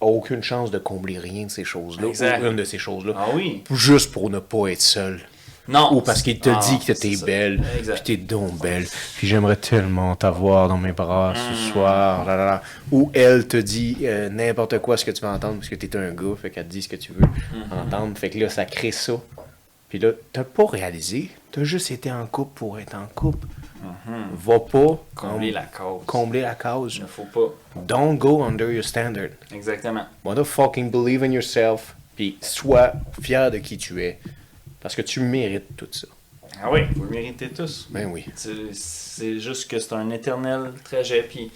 a aucune chance de combler rien de ces choses-là, Exact. ou une de ces choses-là, Ah oui. juste pour ne pas être seul. Non. Ou parce qu'il te dit que t'es belle, puis t'es donc belle, puis j'aimerais tellement t'avoir dans mes bras ce soir, là, là, là. Ou elle te dit n'importe quoi ce que tu veux entendre, parce que t'es un gars, fait qu'elle te dit ce que tu veux entendre, fait que là, ça crée ça. Puis là, t'as pas réalisé, t'as juste été en couple pour être en couple. Va pas Combler la cause. Combler la cause. Il ne faut pas. Don't go under your standard. Exactement. Motherfucking believe in yourself, puis sois fier de qui tu es. Parce que tu mérites tout ça. Ah oui, vous le méritez tous. Ben oui. C'est juste que c'est un éternel trajet, puis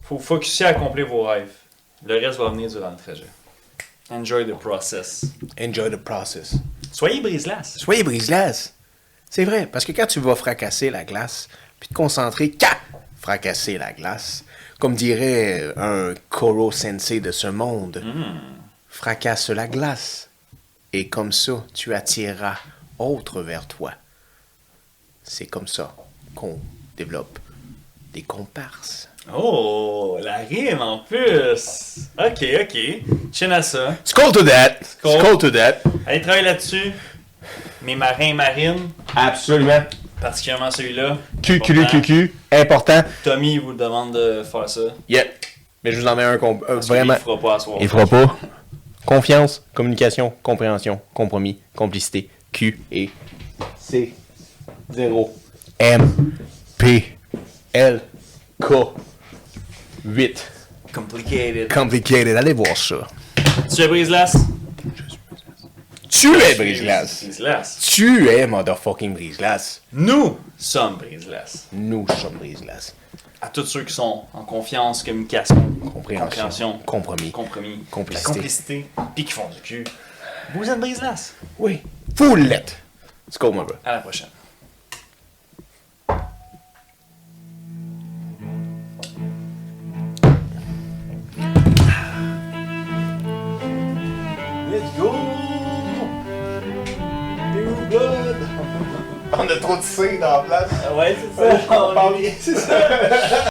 faut focuser à accomplir vos rêves. Le reste va venir durant le trajet. Enjoy the process. Enjoy the process. Soyez brise-glace. Soyez brise-glace. C'est vrai, parce que quand tu vas fracasser la glace, puis te concentrer qu'à fracasser la glace, comme dirait un Koro Sensei de ce monde, fracasse la glace. Et comme ça, tu attireras autres vers toi. C'est comme ça qu'on développe des comparses. Oh, la rime en plus. Ok. Chine à ça. Skål to that! Skål to that! Allez, travaille là-dessus. Mes marins et marines, Absolument. particulièrement celui-là. QQ, important. Tommy vous demande de faire ça. Yep. Mais je vous en mets un Parce vraiment. qu'il fera pas à soir. Il fera pas. Confiance, communication, compréhension, compromis, complicité, Q et C 0 M P L K 8. Complicated. Complicated, allez voir ça. Tu es brise-glace? Tu es brise-glace. Brise-glace. Tu es motherfucking brise-glace. Nous sommes brise-glace. Nous sommes brise-glace. À tous ceux qui sont en confiance, communication, compréhension, compromis, complicité. Complicité, puis qui font du cul. Vous êtes brise-glace. Oui. Full let. Skål, mon gars. À la prochaine. Let's go! New blood! On a trop de C dans la place. Ouais, c'est ça. C'est ça.